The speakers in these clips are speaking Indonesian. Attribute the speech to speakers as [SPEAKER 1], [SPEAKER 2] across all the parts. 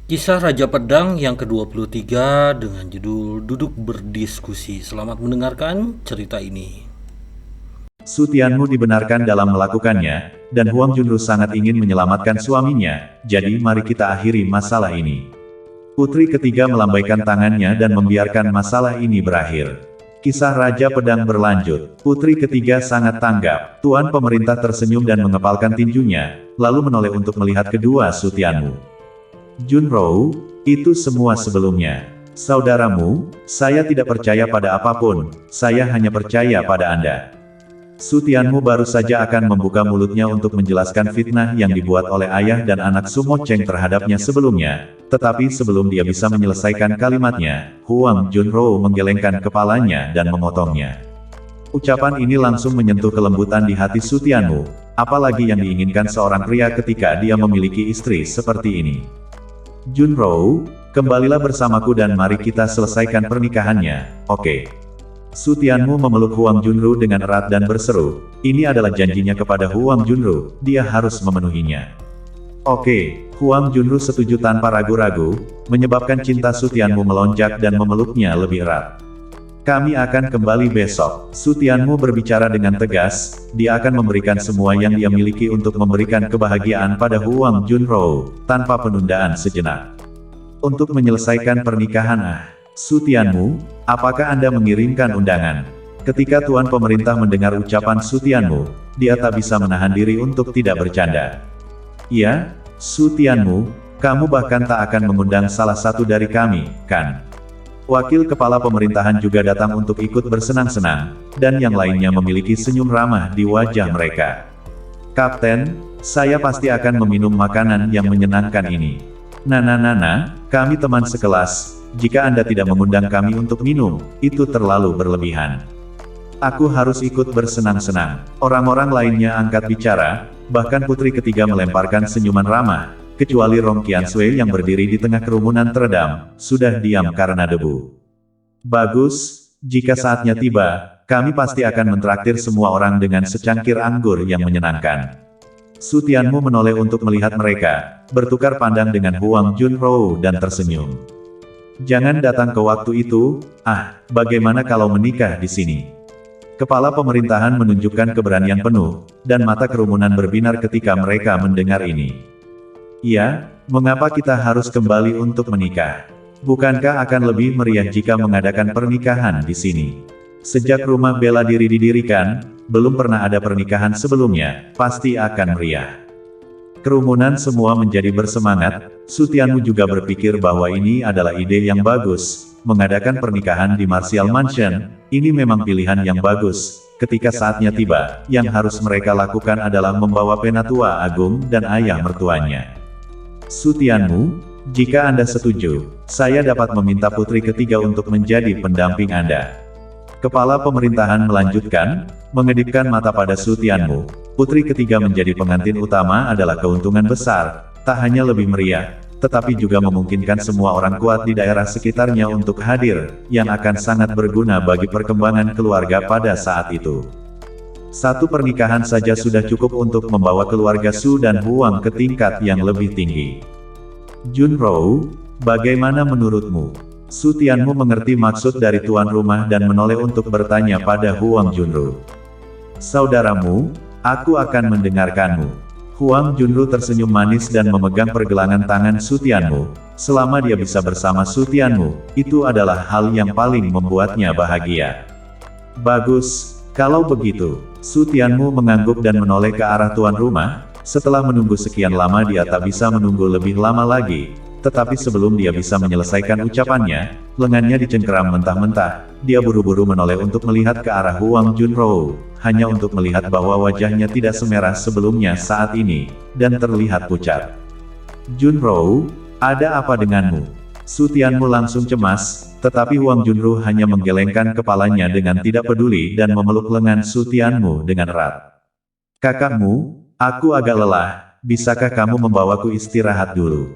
[SPEAKER 1] Kisah Raja Pedang yang ke-23 dengan judul Duduk Berdiskusi. Selamat mendengarkan cerita ini.
[SPEAKER 2] Su Tianmu dibenarkan dalam melakukannya, dan Huang Junru sangat ingin menyelamatkan suaminya, jadi mari kita akhiri masalah ini. Putri ketiga melambaikan tangannya dan membiarkan masalah ini berakhir. Kisah Raja Pedang berlanjut. Putri ketiga sangat tanggap. Tuan pemerintah tersenyum dan mengepalkan tinjunya, lalu menoleh untuk melihat kedua Su Tianmu. Junro, itu semua sebelumnya. Saudaramu, saya tidak percaya pada apapun, saya hanya percaya pada Anda. Su Tianmu baru saja akan membuka mulutnya untuk menjelaskan fitnah yang dibuat oleh ayah dan anak Sumo Cheng terhadapnya sebelumnya, tetapi sebelum dia bisa menyelesaikan kalimatnya, Huang Junro menggelengkan kepalanya dan memotongnya. Ucapan ini langsung menyentuh kelembutan di hati Su Tianmu, apalagi yang diinginkan seorang pria ketika dia memiliki istri seperti ini. Junro, kembalilah bersamaku dan mari kita selesaikan pernikahannya, oke? Su Tianmu memeluk Huang Junru dengan erat dan berseru, ini adalah janjinya kepada Huang Junru, dia harus memenuhinya. Oke, Huang Junru setuju tanpa ragu-ragu, menyebabkan cinta Su Tianmu melonjak dan memeluknya lebih erat. Kami akan kembali besok. Su Tianmu berbicara dengan tegas, dia akan memberikan semua yang dia miliki untuk memberikan kebahagiaan pada Huang Junro, tanpa penundaan sejenak. Untuk menyelesaikan pernikahan Su Tianmu, apakah Anda mengirimkan undangan? Ketika Tuan Pemerintah mendengar ucapan Su Tianmu, dia tak bisa menahan diri untuk tidak bercanda. Iya, Su Tianmu, kamu bahkan tak akan mengundang salah satu dari kami, kan? Wakil kepala pemerintahan juga datang untuk ikut bersenang-senang, dan yang lainnya memiliki senyum ramah di wajah mereka. Kapten, saya pasti akan meminum makanan yang menyenangkan ini. Nana, kami teman sekelas, jika Anda tidak mengundang kami untuk minum, itu terlalu berlebihan. Aku harus ikut bersenang-senang. Orang-orang lainnya angkat bicara, bahkan putri ketiga melemparkan senyuman ramah, kecuali Rong Qiansui yang berdiri di tengah kerumunan teredam, sudah diam karena debu. Bagus, jika saatnya tiba, kami pasti akan mentraktir semua orang dengan secangkir anggur yang menyenangkan. Su Tianmu menoleh untuk melihat mereka, bertukar pandang dengan Huang Junro dan tersenyum. Jangan datang ke waktu itu, bagaimana kalau menikah di sini? Kepala pemerintahan menunjukkan keberanian penuh, dan mata kerumunan berbinar ketika mereka mendengar ini. Iya, mengapa kita harus kembali untuk menikah? Bukankah akan lebih meriah jika mengadakan pernikahan di sini? Sejak rumah bela diri didirikan, belum pernah ada pernikahan sebelumnya, pasti akan meriah. Kerumunan semua menjadi bersemangat, Su Tianmu juga berpikir bahwa ini adalah ide yang bagus, mengadakan pernikahan di Martial Mansion, ini memang pilihan yang bagus. Ketika saatnya tiba, yang harus mereka lakukan adalah membawa Penatua Agung dan ayah mertuanya. Su Tianmu, jika Anda setuju, saya dapat meminta putri ketiga untuk menjadi pendamping Anda. Kepala pemerintahan melanjutkan, mengedipkan mata pada Su Tianmu. Putri ketiga menjadi pengantin utama adalah keuntungan besar, tak hanya lebih meriah, tetapi juga memungkinkan semua orang kuat di daerah sekitarnya untuk hadir, yang akan sangat berguna bagi perkembangan keluarga pada saat itu. Satu pernikahan saja sudah cukup untuk membawa keluarga Su dan Huang ke tingkat yang lebih tinggi. Junro, bagaimana menurutmu? Su Tianmu mengerti maksud dari tuan rumah dan menoleh untuk bertanya pada Huang Junro. Saudaramu, aku akan mendengarkanmu. Huang Junro tersenyum manis dan memegang pergelangan tangan Su Tianmu. Selama dia bisa bersama Su Tianmu, itu adalah hal yang paling membuatnya bahagia. Bagus. Kalau begitu, Su Tianmu mengangguk dan menoleh ke arah tuan rumah. Setelah menunggu sekian lama dia tak bisa menunggu lebih lama lagi. Tetapi sebelum dia bisa menyelesaikan ucapannya, lengannya dicengkeram mentah-mentah. Dia buru-buru menoleh untuk melihat ke arah Huang Junro, hanya untuk melihat bahwa wajahnya tidak semerah sebelumnya saat ini, dan terlihat pucat. Junro, ada apa denganmu? Su Tianmu langsung cemas, tetapi Huang Junru hanya menggelengkan kepalanya dengan tidak peduli dan memeluk lengan Su Tianmu dengan erat. Kakakmu, aku agak lelah, bisakah kamu membawaku istirahat dulu?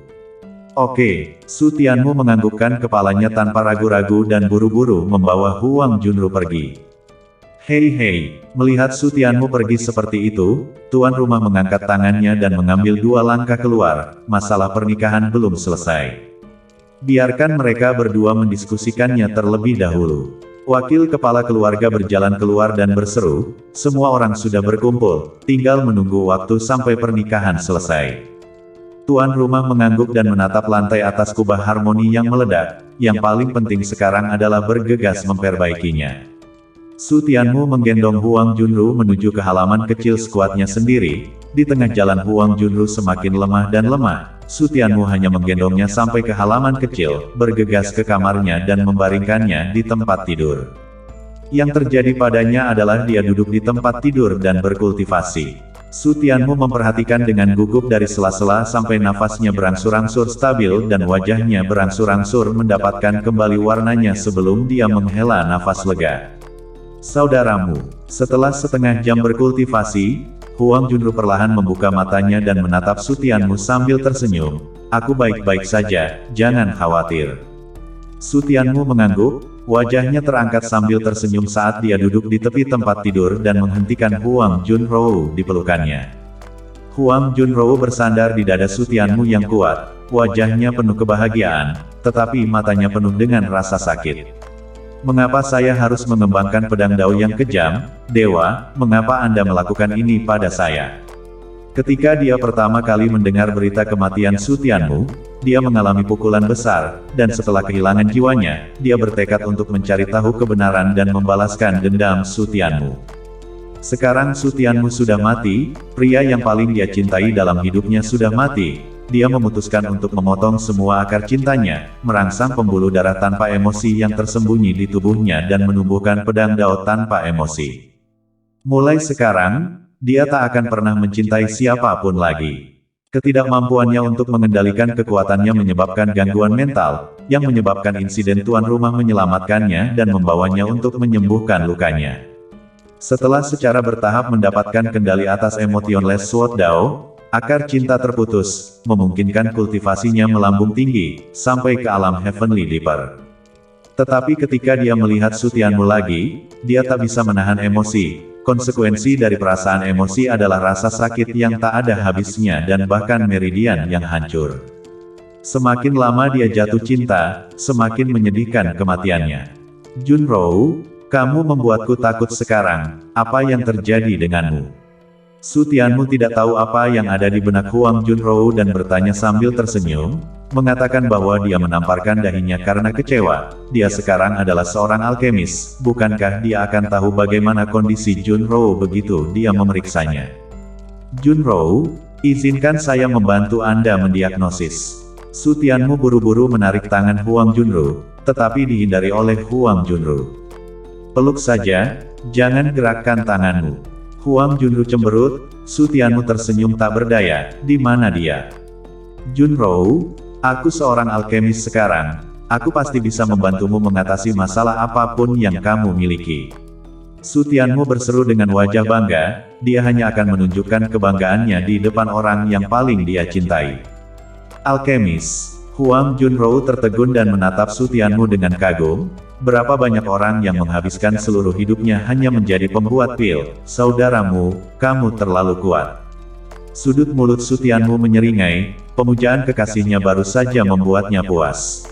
[SPEAKER 2] Oke, Su Tianmu menganggukkan kepalanya tanpa ragu-ragu dan buru-buru membawa Huang Junru pergi. Hei hei, melihat Su Tianmu pergi seperti itu, tuan rumah mengangkat tangannya dan mengambil 2 langkah keluar, masalah pernikahan belum selesai. Biarkan mereka berdua mendiskusikannya terlebih dahulu. Wakil kepala keluarga berjalan keluar dan berseru, semua orang sudah berkumpul, tinggal menunggu waktu sampai pernikahan selesai. Tuan rumah mengangguk dan menatap lantai atas kubah harmoni yang meledak, yang paling penting sekarang adalah bergegas memperbaikinya. Su Tianmu menggendong Huang Junru menuju ke halaman kecil skuadnya sendiri. Di tengah jalan Huang Junru semakin lemah dan lemah. Su Tianmu hanya menggendongnya sampai ke halaman kecil, bergegas ke kamarnya dan membaringkannya di tempat tidur. Yang terjadi padanya adalah dia duduk di tempat tidur dan berkultivasi. Su Tianmu memperhatikan dengan gugup dari sela-sela sampai nafasnya berangsur-angsur stabil dan wajahnya berangsur-angsur mendapatkan kembali warnanya sebelum dia menghela nafas lega. Saudaramu, setelah setengah jam berkultivasi, Huang Junru perlahan membuka matanya dan menatap Su Tianmu sambil tersenyum. Aku baik-baik saja, jangan khawatir. Su Tianmu mengangguk, wajahnya terangkat sambil tersenyum saat dia duduk di tepi tempat tidur dan menghentikan Huang Junru di pelukannya. Huang Junru bersandar di dada Su Tianmu yang kuat, wajahnya penuh kebahagiaan, tetapi matanya penuh dengan rasa sakit. Mengapa saya harus mengembangkan pedang dao yang kejam, Dewa, mengapa Anda melakukan ini pada saya? Ketika dia pertama kali mendengar berita kematian Su Tianmu, dia mengalami pukulan besar, dan setelah kehilangan jiwanya, dia bertekad untuk mencari tahu kebenaran dan membalaskan dendam Su Tianmu. Sekarang Su Tianmu sudah mati, pria yang paling dia cintai dalam hidupnya sudah mati. Dia memutuskan untuk memotong semua akar cintanya, merangsang pembuluh darah tanpa emosi yang tersembunyi di tubuhnya dan menumbuhkan pedang dao tanpa emosi. Mulai sekarang, dia tak akan pernah mencintai siapapun lagi. Ketidakmampuannya untuk mengendalikan kekuatannya menyebabkan gangguan mental, yang menyebabkan insiden tuan rumah menyelamatkannya dan membawanya untuk menyembuhkan lukanya. Setelah secara bertahap mendapatkan kendali atas emotionless sword dao, akar cinta terputus, memungkinkan kultivasinya melambung tinggi, sampai ke alam Heavenly Deeper. Tetapi ketika dia melihat Su Tianmu lagi, dia tak bisa menahan emosi. Konsekuensi dari perasaan emosi adalah rasa sakit yang tak ada habisnya dan bahkan meridian yang hancur. Semakin lama dia jatuh cinta, semakin menyedihkan kematiannya. Junro, kamu membuatku takut sekarang, apa yang terjadi denganmu? Su Tianmu tidak tahu apa yang ada di benak Huang Junro dan bertanya sambil tersenyum, mengatakan bahwa dia menamparkan dahinya karena kecewa. Dia sekarang adalah seorang alkemis, bukankah dia akan tahu bagaimana kondisi Junro begitu dia memeriksanya? Junro, izinkan saya membantu Anda mendiagnosis. Su Tianmu buru-buru menarik tangan Huang Junro, tetapi dihindari oleh Huang Junro. Peluk saja, jangan gerakkan tanganmu. Huang Junru cemberut, Su Tianmu tersenyum tak berdaya, di mana dia? Junro, aku seorang alkemis sekarang, aku pasti bisa membantumu mengatasi masalah apapun yang kamu miliki. Su Tianmu berseru dengan wajah bangga, dia hanya akan menunjukkan kebanggaannya di depan orang yang paling dia cintai. Alkemis, Huang Junro tertegun dan menatap Su Tianmu dengan kagum. Berapa banyak orang yang menghabiskan seluruh hidupnya hanya menjadi pembuat pil. Saudaramu, kamu terlalu kuat. Sudut mulut Su Tianmu menyeringai, pemujaan kekasihnya baru saja membuatnya puas.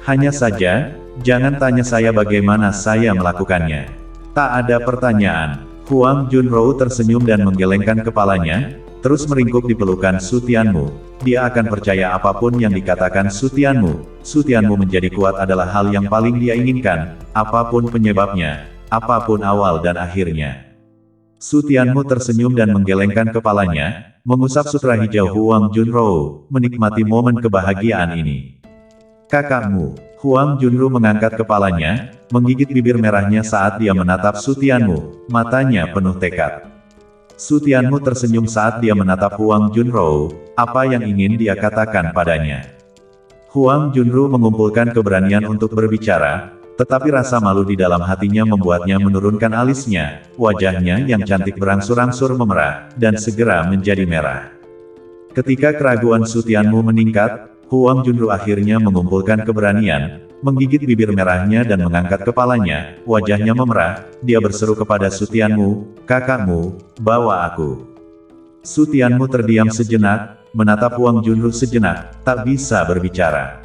[SPEAKER 2] Hanya saja, jangan tanya saya bagaimana saya melakukannya. Tak ada pertanyaan. Huang Junro tersenyum dan menggelengkan kepalanya, terus meringkuk di pelukan Su Tianmu. Dia akan percaya apapun yang dikatakan Su Tianmu. Su Tianmu menjadi kuat adalah hal yang paling dia inginkan, apapun penyebabnya, apapun awal dan akhirnya. Su Tianmu tersenyum dan menggelengkan kepalanya, mengusap sutra hijau Huang Junro, menikmati momen kebahagiaan ini. Kakakmu, Huang Junro mengangkat kepalanya, menggigit bibir merahnya saat dia menatap Su Tianmu, matanya penuh tekad. Su Tianmu tersenyum saat dia menatap Huang Junro, apa yang ingin dia katakan padanya. Huang Junro mengumpulkan keberanian untuk berbicara, tetapi rasa malu di dalam hatinya membuatnya menurunkan alisnya, wajahnya yang cantik berangsur-angsur memerah, dan segera menjadi merah. Ketika keraguan Su Tianmu meningkat, Huang Junro akhirnya mengumpulkan keberanian, menggigit bibir merahnya dan mengangkat kepalanya, wajahnya memerah, dia berseru kepada Su Tianmu, kakakmu, bawa aku. Su Tianmu terdiam sejenak, menatap Huang Junru sejenak, tak bisa berbicara.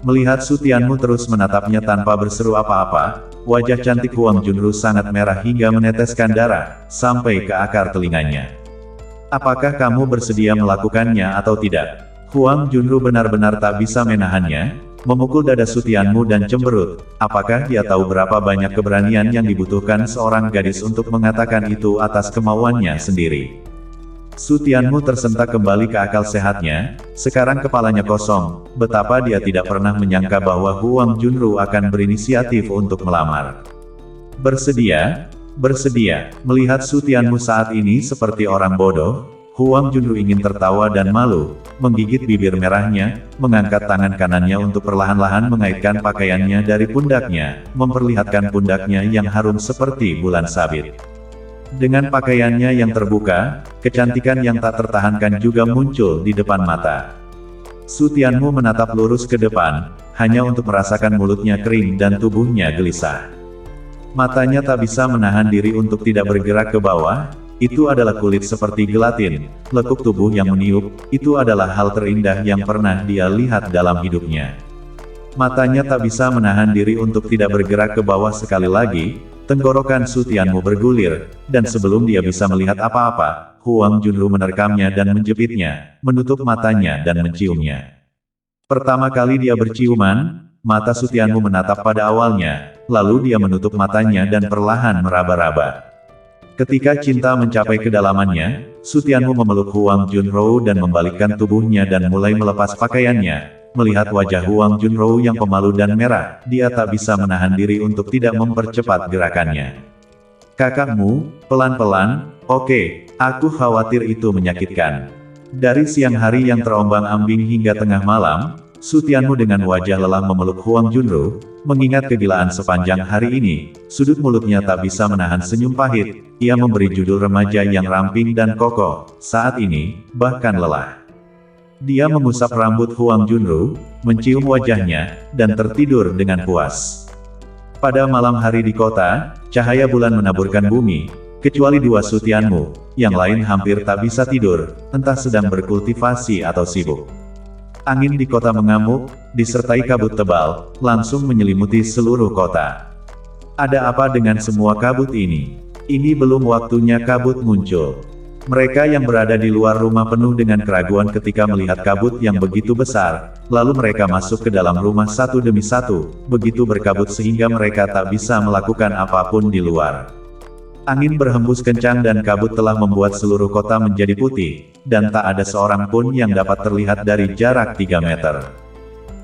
[SPEAKER 2] Melihat Su Tianmu terus menatapnya tanpa berseru apa-apa, wajah cantik Huang Junru sangat merah hingga meneteskan darah, sampai ke akar telinganya. Apakah kamu bersedia melakukannya atau tidak? Huang Junru benar-benar tak bisa menahannya, memukul dada Su Tianmu dan cemberut. Apakah dia tahu berapa banyak keberanian yang dibutuhkan seorang gadis untuk mengatakan itu atas kemauannya sendiri? Su Tianmu tersentak kembali ke akal sehatnya, sekarang kepalanya kosong, betapa dia tidak pernah menyangka bahwa Huang Junru akan berinisiatif untuk melamar. Bersedia? Bersedia. Melihat Su Tianmu saat ini seperti orang bodoh, Huang Junru ingin tertawa dan malu, menggigit bibir merahnya, mengangkat tangan kanannya untuk perlahan-lahan mengaitkan pakaiannya dari pundaknya, memperlihatkan pundaknya yang harum seperti bulan sabit. Dengan pakaiannya yang terbuka, kecantikan yang tak tertahankan juga muncul di depan mata. Su Tianmu menatap lurus ke depan, hanya untuk merasakan mulutnya kering dan tubuhnya gelisah. Matanya tak bisa menahan diri untuk tidak bergerak ke bawah, itu adalah kulit seperti gelatin, lekuk tubuh yang meniup, itu adalah hal terindah yang pernah dia lihat dalam hidupnya. Matanya tak bisa menahan diri untuk tidak bergerak ke bawah sekali lagi, tenggorokan Su Tianmu bergulir, dan sebelum dia bisa melihat apa-apa, Huang Junru menerkamnya dan menjepitnya, menutup matanya dan menciumnya. Pertama kali dia berciuman, mata Su Tianmu menatap pada awalnya, lalu dia menutup matanya dan perlahan meraba-raba. Ketika cinta mencapai kedalamannya, Su Tianmu memeluk Huang Junro dan membalikkan tubuhnya dan mulai melepas pakaiannya. Melihat wajah Huang Junro yang pemalu dan merah, dia tak bisa menahan diri untuk tidak mempercepat gerakannya. Kakakmu, pelan-pelan, oke, aku khawatir itu menyakitkan. Dari siang hari yang terombang-ambing hingga tengah malam, Su Tianmu dengan wajah lelah memeluk Huang Junro, mengingat kegilaan sepanjang hari ini, sudut mulutnya tak bisa menahan senyum pahit, ia memberi judul remaja yang ramping dan kokoh, saat ini, bahkan lelah. Dia mengusap rambut Huang Junro, mencium wajahnya, dan tertidur dengan puas. Pada malam hari di kota, cahaya bulan menaburkan bumi, kecuali dua Su Tianmu, yang lain hampir tak bisa tidur, entah sedang berkultivasi atau sibuk. Angin di kota mengamuk, disertai kabut tebal, langsung menyelimuti seluruh kota. Ada apa dengan semua kabut ini? Ini belum waktunya kabut muncul. Mereka yang berada di luar rumah penuh dengan keraguan ketika melihat kabut yang begitu besar, lalu mereka masuk ke dalam rumah satu demi satu, begitu berkabut sehingga mereka tak bisa melakukan apapun di luar. Angin berhembus kencang dan kabut telah membuat seluruh kota menjadi putih, dan tak ada seorang pun yang dapat terlihat dari jarak 3 meter.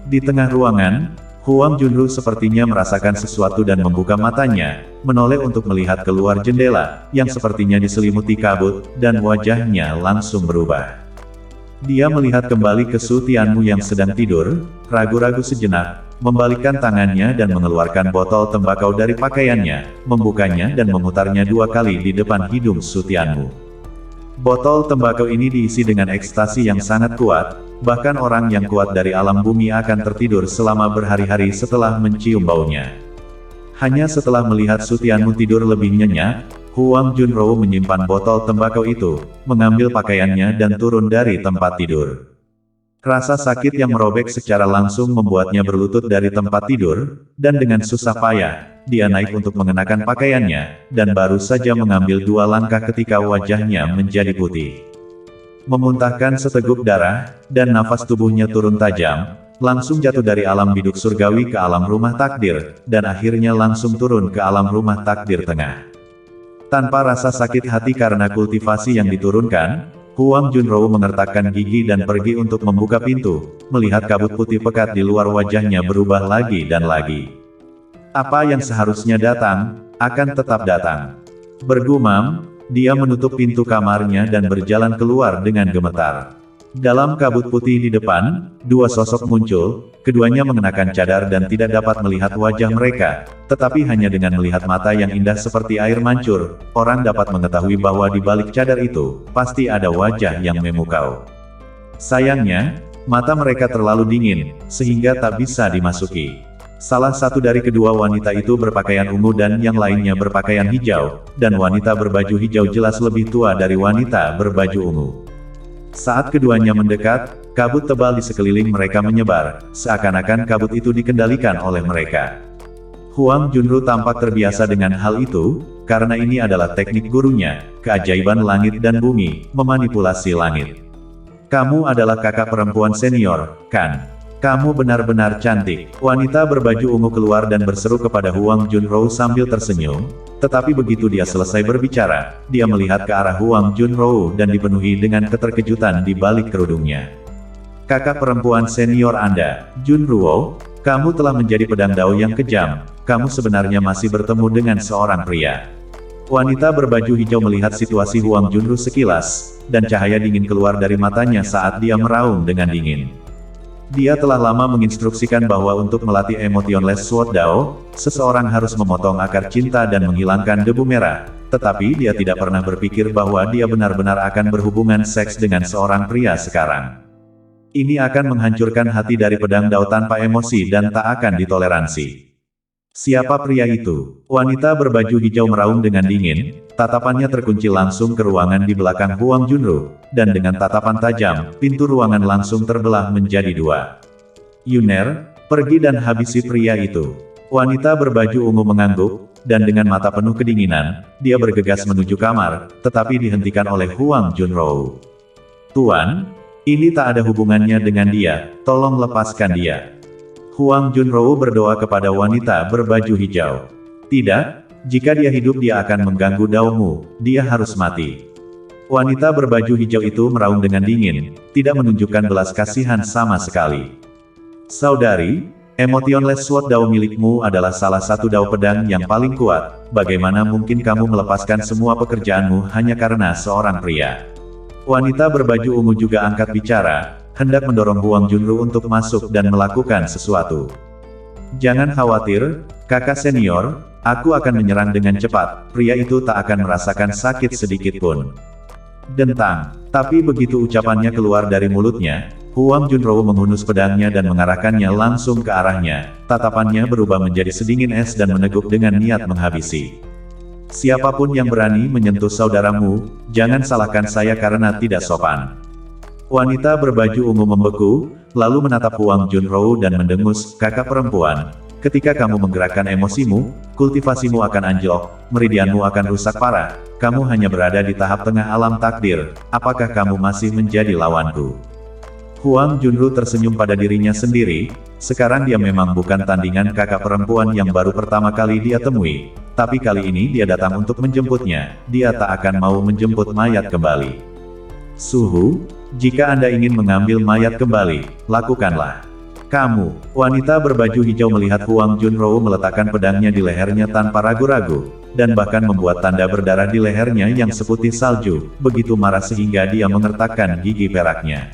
[SPEAKER 2] Di tengah ruangan, Huang Junru sepertinya merasakan sesuatu dan membuka matanya, menoleh untuk melihat keluar jendela, yang sepertinya diselimuti kabut, dan wajahnya langsung berubah. Dia melihat kembali ke Su Tianmu yang sedang tidur, ragu-ragu sejenak, membalikkan tangannya dan mengeluarkan botol tembakau dari pakaiannya, membukanya dan memutarnya 2 kali di depan hidung Su Tianmu. Botol tembakau ini diisi dengan ekstasi yang sangat kuat, bahkan orang yang kuat dari alam bumi akan tertidur selama berhari-hari setelah mencium baunya. Hanya setelah melihat Su Tianmu tidur lebih nyenyak, Huang Junro menyimpan botol tembakau itu, mengambil pakaiannya dan turun dari tempat tidur. Rasa sakit yang merobek secara langsung membuatnya berlutut dari tempat tidur, dan dengan susah payah, dia naik untuk mengenakan pakaiannya, dan baru saja mengambil 2 langkah ketika wajahnya menjadi putih. Memuntahkan seteguk darah, dan nafas tubuhnya turun tajam, langsung jatuh dari alam biduk surgawi ke alam rumah takdir, dan akhirnya langsung turun ke alam rumah takdir tengah. Tanpa rasa sakit hati karena kultivasi yang diturunkan, Huang Junro mengertakkan gigi dan pergi untuk membuka pintu, melihat kabut putih pekat di luar wajahnya berubah lagi dan lagi. Apa yang seharusnya datang, akan tetap datang. Bergumam, dia menutup pintu kamarnya dan berjalan keluar dengan gemetar. Dalam kabut putih di depan, 2 sosok muncul, keduanya mengenakan cadar dan tidak dapat melihat wajah mereka, tetapi hanya dengan melihat mata yang indah seperti air mancur, orang dapat mengetahui bahwa di balik cadar itu, pasti ada wajah yang memukau. Sayangnya, mata mereka terlalu dingin, sehingga tak bisa dimasuki. Salah satu dari kedua wanita itu berpakaian ungu dan yang lainnya berpakaian hijau, dan wanita berbaju hijau jelas lebih tua dari wanita berbaju ungu. Saat keduanya mendekat, kabut tebal di sekeliling mereka menyebar, seakan-akan kabut itu dikendalikan oleh mereka. Huang Junru tampak terbiasa dengan hal itu, karena ini adalah teknik gurunya, keajaiban langit dan bumi, memanipulasi langit. Kamu adalah kakak perempuan senior, kan? Kamu benar-benar cantik. Wanita berbaju ungu keluar dan berseru kepada Huang Junro sambil tersenyum, tetapi begitu dia selesai berbicara, dia melihat ke arah Huang Junro dan dipenuhi dengan keterkejutan di balik kerudungnya. Kakak perempuan senior Anda, Junruo, kamu telah menjadi pedang dao yang kejam, kamu sebenarnya masih bertemu dengan seorang pria. Wanita berbaju hijau melihat situasi Huang Junru sekilas, dan cahaya dingin keluar dari matanya saat dia meraung dengan dingin. Dia telah lama menginstruksikan bahwa untuk melatih Emotionless Sword Dao, seseorang harus memotong akar cinta dan menghilangkan debu merah, tetapi dia tidak pernah berpikir bahwa dia benar-benar akan berhubungan seks dengan seorang pria sekarang. Ini akan menghancurkan hati dari pedang Dao tanpa emosi dan tak akan ditoleransi. Siapa pria itu? Wanita berbaju hijau meraung dengan dingin, tatapannya terkunci langsung ke ruangan di belakang Huang Junru, dan dengan tatapan tajam, pintu ruangan langsung terbelah menjadi dua. Yuner, pergi dan habisi pria itu. Wanita berbaju ungu mengangguk, dan dengan mata penuh kedinginan, dia bergegas menuju kamar, tetapi dihentikan oleh Huang Junro. Tuan, ini tak ada hubungannya dengan dia, tolong lepaskan dia. Huang Junro berdoa kepada wanita berbaju hijau. Tidak, jika dia hidup dia akan mengganggu daomu, dia harus mati. Wanita berbaju hijau itu meraung dengan dingin, tidak menunjukkan belas kasihan sama sekali. Saudari, Emotionless Sword Dao milikmu adalah salah satu dao pedang yang paling kuat, bagaimana mungkin kamu melepaskan semua pekerjaanmu hanya karena seorang pria? Wanita berbaju ungu juga angkat bicara, hendak mendorong Huang Junru untuk masuk dan melakukan sesuatu. Jangan khawatir, kakak senior, aku akan menyerang dengan cepat, pria itu tak akan merasakan sakit sedikit pun. Dentang, tapi begitu ucapannya keluar dari mulutnya, Huang Junro menghunus pedangnya dan mengarahkannya langsung ke arahnya, tatapannya berubah menjadi sedingin es dan meneguk dengan niat menghabisi. Siapapun yang berani menyentuh saudaramu, jangan salahkan saya karena tidak sopan. Wanita berbaju ungu membeku, lalu menatap Huang Junro dan mendengus, kakak perempuan, ketika kamu menggerakkan emosimu, kultivasimu akan anjlok, meridianmu akan rusak parah, kamu hanya berada di tahap tengah alam takdir, apakah kamu masih menjadi lawanku? Huang Junro tersenyum pada dirinya sendiri, sekarang dia memang bukan tandingan kakak perempuan yang baru pertama kali dia temui, tapi kali ini dia datang untuk menjemputnya, dia tak akan mau menjemput mayat kembali. Suhu, jika Anda ingin mengambil mayat kembali, lakukanlah. Kamu, wanita berbaju hijau melihat Huang Junro meletakkan pedangnya di lehernya tanpa ragu-ragu, dan bahkan membuat tanda berdarah di lehernya yang seputih salju, begitu marah sehingga dia mengertakkan gigi peraknya.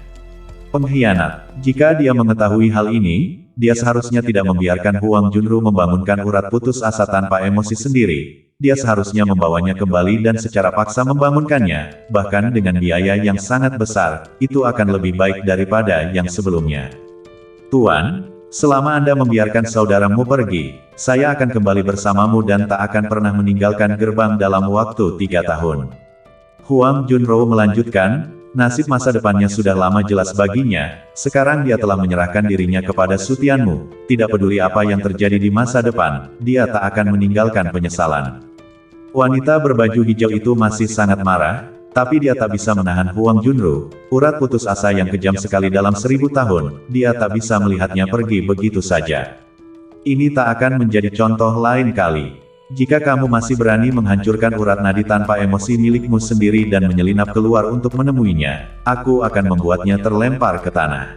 [SPEAKER 2] Pengkhianat, jika dia mengetahui hal ini, dia seharusnya tidak membiarkan Huang Junro membangunkan urat putus asa tanpa emosi sendiri. Dia seharusnya membawanya kembali dan secara paksa membangunkannya, bahkan dengan biaya yang sangat besar, itu akan lebih baik daripada yang sebelumnya. Tuan, selama Anda membiarkan saudaramu pergi, saya akan kembali bersamamu dan tak akan pernah meninggalkan gerbang dalam waktu 3 tahun. Huang Junro melanjutkan, nasib masa depannya sudah lama jelas baginya, sekarang dia telah menyerahkan dirinya kepada Sutianmu, tidak peduli apa yang terjadi di masa depan, dia tak akan meninggalkan penyesalan. Wanita berbaju hijau itu masih sangat marah, tapi dia tak bisa menahan Huang Junro, urat putus asa yang kejam sekali dalam 1000 tahun, dia tak bisa melihatnya pergi begitu saja. Ini tak akan menjadi contoh lain kali. Jika kamu masih berani menghancurkan urat nadi tanpa emosi milikmu sendiri dan menyelinap keluar untuk menemuinya, aku akan membuatnya terlempar ke tanah.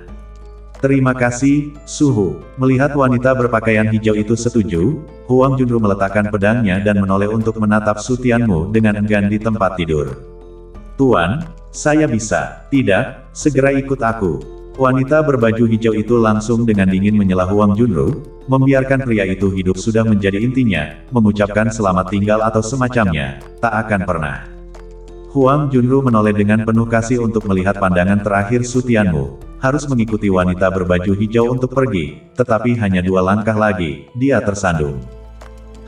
[SPEAKER 2] Terima kasih, Suhu. Melihat wanita berpakaian hijau itu setuju, Huang Junro meletakkan pedangnya dan menoleh untuk menatap Sutianmu dengan enggan di tempat tidur. Tuan, saya bisa. Tidak, segera ikut aku. Wanita berbaju hijau itu langsung dengan dingin menyela Huang Junro, membiarkan pria itu hidup sudah menjadi intinya, mengucapkan selamat tinggal atau semacamnya, tak akan pernah. Huang Junro menoleh dengan penuh kasih untuk melihat pandangan terakhir Sutianmu. harus mengikuti wanita berbaju hijau untuk pergi, tetapi hanya 2 langkah lagi, dia tersandung.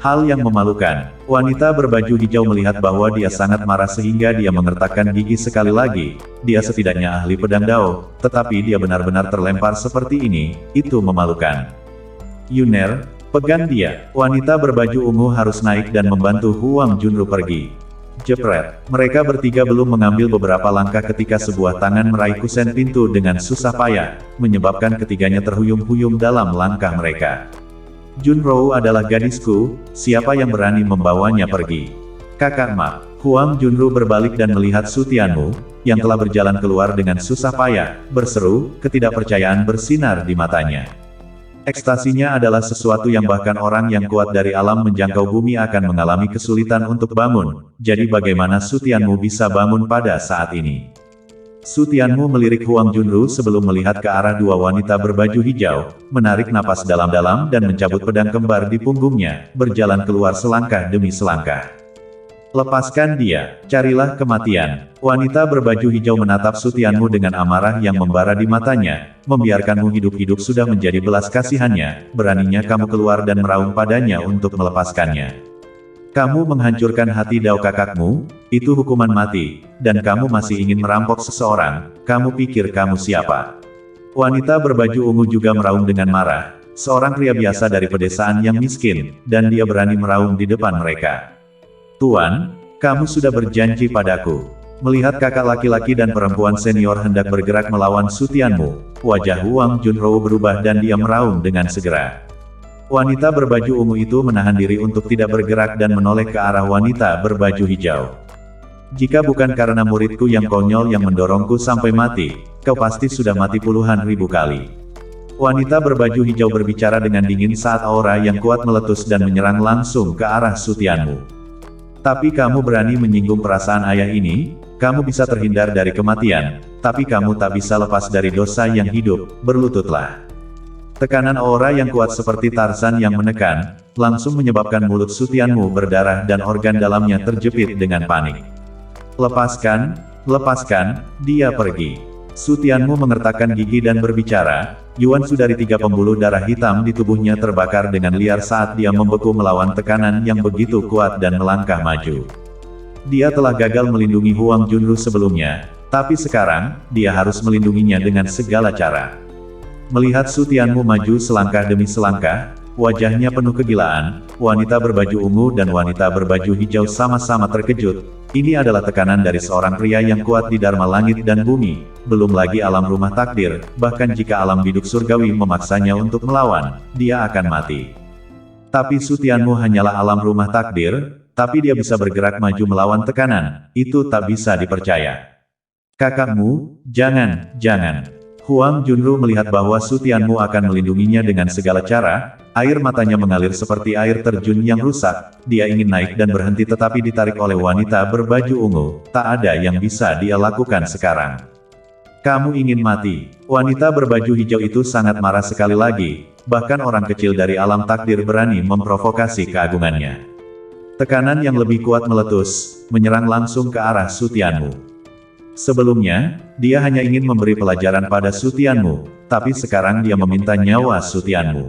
[SPEAKER 2] Hal yang memalukan, wanita berbaju hijau melihat bahwa dia sangat marah sehingga dia mengertakkan gigi sekali lagi. Dia setidaknya ahli pedang Dao, tetapi dia benar-benar terlempar seperti ini, itu memalukan. Yuner, pegang dia. Wanita berbaju ungu harus naik dan membantu Huang Junru pergi. Jepret, mereka bertiga belum mengambil beberapa langkah ketika sebuah tangan meraih kusen pintu dengan susah payah, menyebabkan ketiganya terhuyung-huyung dalam langkah mereka. Junro adalah gadisku, siapa yang berani membawanya pergi? Kakak Mak. Huang Junru berbalik dan melihat Su Tianmu, yang telah berjalan keluar dengan susah payah, berseru, ketidakpercayaan bersinar di matanya. Ekstasinya adalah sesuatu yang bahkan orang yang kuat dari alam menjangkau bumi akan mengalami kesulitan untuk bangun, jadi bagaimana Su Tianmu bisa bangun pada saat ini? Su Tianmu melirik Huang Junru sebelum melihat ke arah 2 wanita berbaju hijau, menarik napas dalam-dalam dan mencabut pedang kembar di punggungnya, berjalan keluar selangkah demi selangkah. Lepaskan dia, carilah kematian. Wanita berbaju hijau menatap Su Tianmu dengan amarah yang membara di matanya, membiarkanmu hidup-hidup sudah menjadi belas kasihannya, beraninya kamu keluar dan meraung padanya untuk melepaskannya. Kamu menghancurkan hati Dao kakakmu, itu hukuman mati, dan kamu masih ingin merampok seseorang, kamu pikir kamu siapa? Wanita berbaju ungu juga meraung dengan marah, seorang pria biasa dari pedesaan yang miskin, dan dia berani meraung di depan mereka. Tuan, kamu sudah berjanji padaku. Melihat kakak laki-laki dan perempuan senior hendak bergerak melawan Su Tianmu, wajah Huang Junro berubah dan dia meraung dengan segera. Wanita berbaju ungu itu menahan diri untuk tidak bergerak dan menoleh ke arah wanita berbaju hijau. Jika bukan karena muridku yang konyol yang mendorongku sampai mati, kau pasti sudah mati puluhan ribu kali. Wanita berbaju hijau berbicara dengan dingin saat aura yang kuat meletus dan menyerang langsung ke arah Su Tianmu. Tapi kamu berani menyinggung perasaan ayah ini, kamu bisa terhindar dari kematian, tapi kamu tak bisa lepas dari dosa yang hidup, berlututlah. Tekanan aura yang kuat seperti Tarzan yang menekan, langsung menyebabkan mulut Su Tianmu berdarah dan organ dalamnya terjepit dengan panik. Lepaskan, lepaskan, dia pergi. Su Tianmu mengertakkan gigi dan berbicara, Yuan Su dari 3 pembuluh darah hitam di tubuhnya terbakar dengan liar saat dia membeku melawan tekanan yang begitu kuat dan melangkah maju. Dia telah gagal melindungi Huang Junru sebelumnya, tapi sekarang, dia harus melindunginya dengan segala cara. Melihat Su Tianmu maju selangkah demi selangkah, wajahnya penuh kegilaan, wanita berbaju ungu dan wanita berbaju hijau sama-sama terkejut. Ini adalah tekanan dari seorang pria yang kuat di Dharma langit dan bumi, belum lagi alam rumah takdir, bahkan jika alam biduk surgawi memaksanya untuk melawan, dia akan mati. Tapi Su Tianmu hanyalah alam rumah takdir, tapi dia bisa bergerak maju melawan tekanan, itu tak bisa dipercaya. Kakakmu, jangan. Huang Junru melihat bahwa Su Tianmu akan melindunginya dengan segala cara, air matanya mengalir seperti air terjun yang rusak, dia ingin naik dan berhenti tetapi ditarik oleh wanita berbaju ungu, tak ada yang bisa dia lakukan sekarang. Kamu ingin mati. Wanita berbaju hijau itu sangat marah sekali lagi, bahkan orang kecil dari alam takdir berani memprovokasi keagungannya. Tekanan yang lebih kuat meletus, menyerang langsung ke arah Su Tianmu. Sebelumnya, dia hanya ingin memberi pelajaran pada Su Tianmu, tapi sekarang dia meminta nyawa Su Tianmu.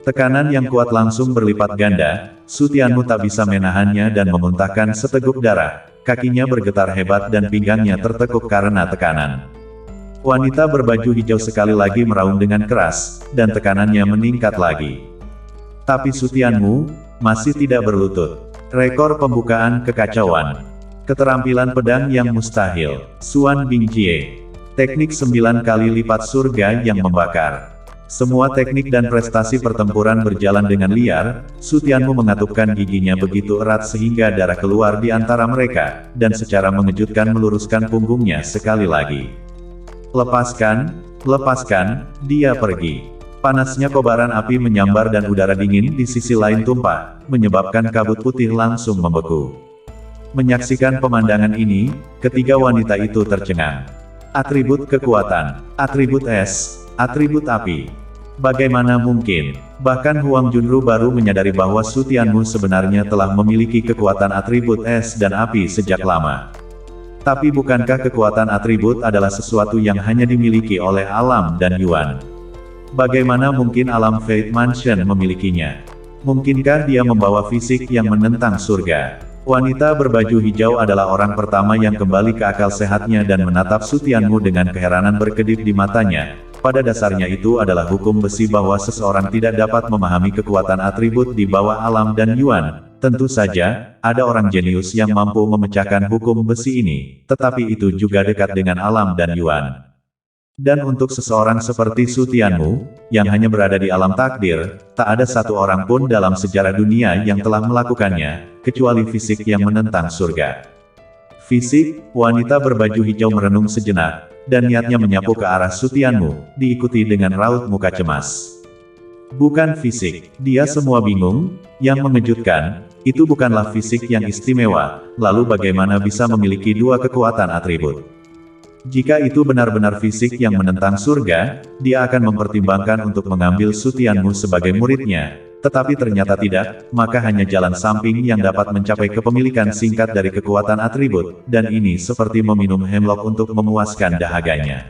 [SPEAKER 2] Tekanan yang kuat langsung berlipat ganda, Su Tianmu tak bisa menahannya dan memuntahkan seteguk darah, kakinya bergetar hebat dan pinggangnya tertekuk karena tekanan. Wanita berbaju hijau sekali lagi meraung dengan keras, dan tekanannya meningkat lagi. Tapi Su Tianmu masih tidak berlutut. Rekor pembukaan kekacauan. Keterampilan pedang yang mustahil. Xuan Bingjie. Teknik 9 kali lipat surga yang membakar. Semua teknik dan prestasi pertempuran berjalan dengan liar, Su Tianmu mengatupkan giginya begitu erat sehingga darah keluar di antara mereka, dan secara mengejutkan meluruskan punggungnya sekali lagi. Lepaskan, dia pergi. Panasnya kobaran api menyambar dan udara dingin di sisi lain tumpah, menyebabkan kabut putih langsung membeku. Menyaksikan pemandangan ini, ketiga wanita itu tercengang. Atribut kekuatan, atribut es, atribut api. Bagaimana mungkin? Bahkan Huang Junru baru menyadari bahwa Su Tianmu sebenarnya telah memiliki kekuatan atribut es dan api sejak lama. Tapi bukankah kekuatan atribut adalah sesuatu yang hanya dimiliki oleh Alam dan Yuan? Bagaimana mungkin Alam Fate Mansion memilikinya? Mungkinkah dia membawa fisik yang menentang surga? Wanita berbaju hijau adalah orang pertama yang kembali ke akal sehatnya dan menatap Su Tianmu dengan keheranan berkedip di matanya. Pada dasarnya itu adalah hukum besi bahwa seseorang tidak dapat memahami kekuatan atribut di bawah Alam dan Yuan. Tentu saja, ada orang jenius yang mampu memecahkan hukum besi ini, tetapi itu juga dekat dengan Alam dan Yuan. Dan untuk seseorang seperti Su Tianmu, yang hanya berada di alam takdir, tak ada satu orang pun dalam sejarah dunia yang telah melakukannya, kecuali fisik yang menentang surga. Fisik, wanita berbaju hijau merenung sejenak, dan niatnya menyapu ke arah Su Tianmu, diikuti dengan raut muka cemas. Bukan fisik, dia semua bingung. Yang mengejutkan, itu bukanlah fisik yang istimewa, lalu bagaimana bisa memiliki dua kekuatan atribut? Jika itu benar-benar fisik yang menentang surga, dia akan mempertimbangkan untuk mengambil Su Tianmu sebagai muridnya. Tetapi ternyata tidak, maka hanya jalan samping yang dapat mencapai kepemilikan singkat dari kekuatan atribut, dan ini seperti meminum hemlock untuk memuaskan dahaganya.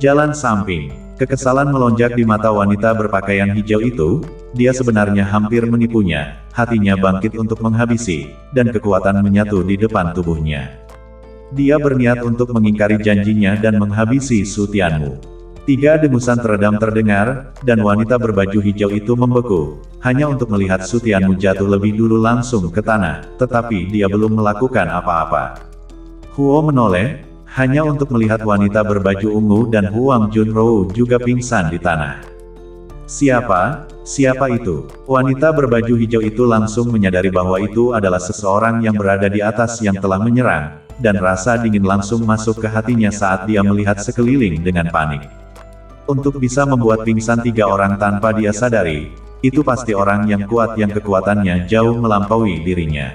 [SPEAKER 2] Jalan samping. Kekesalan melonjak di mata wanita berpakaian hijau itu, dia sebenarnya hampir menipunya, hatinya bangkit untuk menghabisi, dan kekuatan menyatu di depan tubuhnya. Dia berniat untuk mengingkari janjinya dan menghabisi Su Tianmu. 3 dengusan teredam terdengar, dan wanita berbaju hijau itu membeku, hanya untuk melihat Su Tianmu jatuh lebih dulu langsung ke tanah, tetapi dia belum melakukan apa-apa. Huo menoleh, hanya untuk melihat wanita berbaju ungu dan Huang Junrou juga pingsan di tanah. Siapa? Siapa itu? Wanita berbaju hijau itu langsung menyadari bahwa itu adalah seseorang yang berada di atas yang telah menyerang, dan rasa dingin langsung masuk ke hatinya saat dia melihat sekeliling dengan panik. Untuk bisa membuat pingsan 3 orang tanpa dia sadari, itu pasti orang yang kuat yang kekuatannya jauh melampaui dirinya.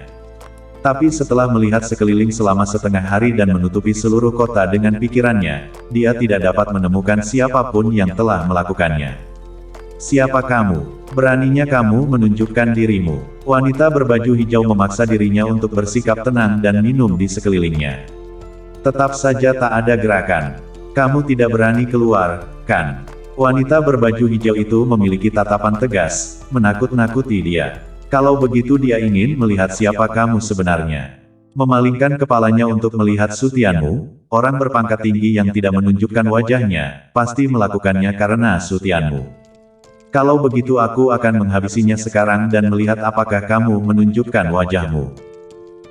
[SPEAKER 2] Tapi setelah melihat sekeliling selama setengah hari dan menutupi seluruh kota dengan pikirannya, dia tidak dapat menemukan siapapun yang telah melakukannya. Siapa kamu? Beraninya kamu menunjukkan dirimu. Wanita berbaju hijau memaksa dirinya untuk bersikap tenang dan minum di sekelilingnya. Tetap saja tak ada gerakan. Kamu tidak berani keluar, kan? Wanita berbaju hijau itu memiliki tatapan tegas, menakut-nakuti dia. Kalau begitu dia ingin melihat siapa kamu sebenarnya. Memalingkan kepalanya untuk melihat Su Tianmu, orang berpangkat tinggi yang tidak menunjukkan wajahnya, pasti melakukannya karena Su Tianmu. Kalau begitu aku akan menghabisinya sekarang dan melihat apakah kamu menunjukkan wajahmu.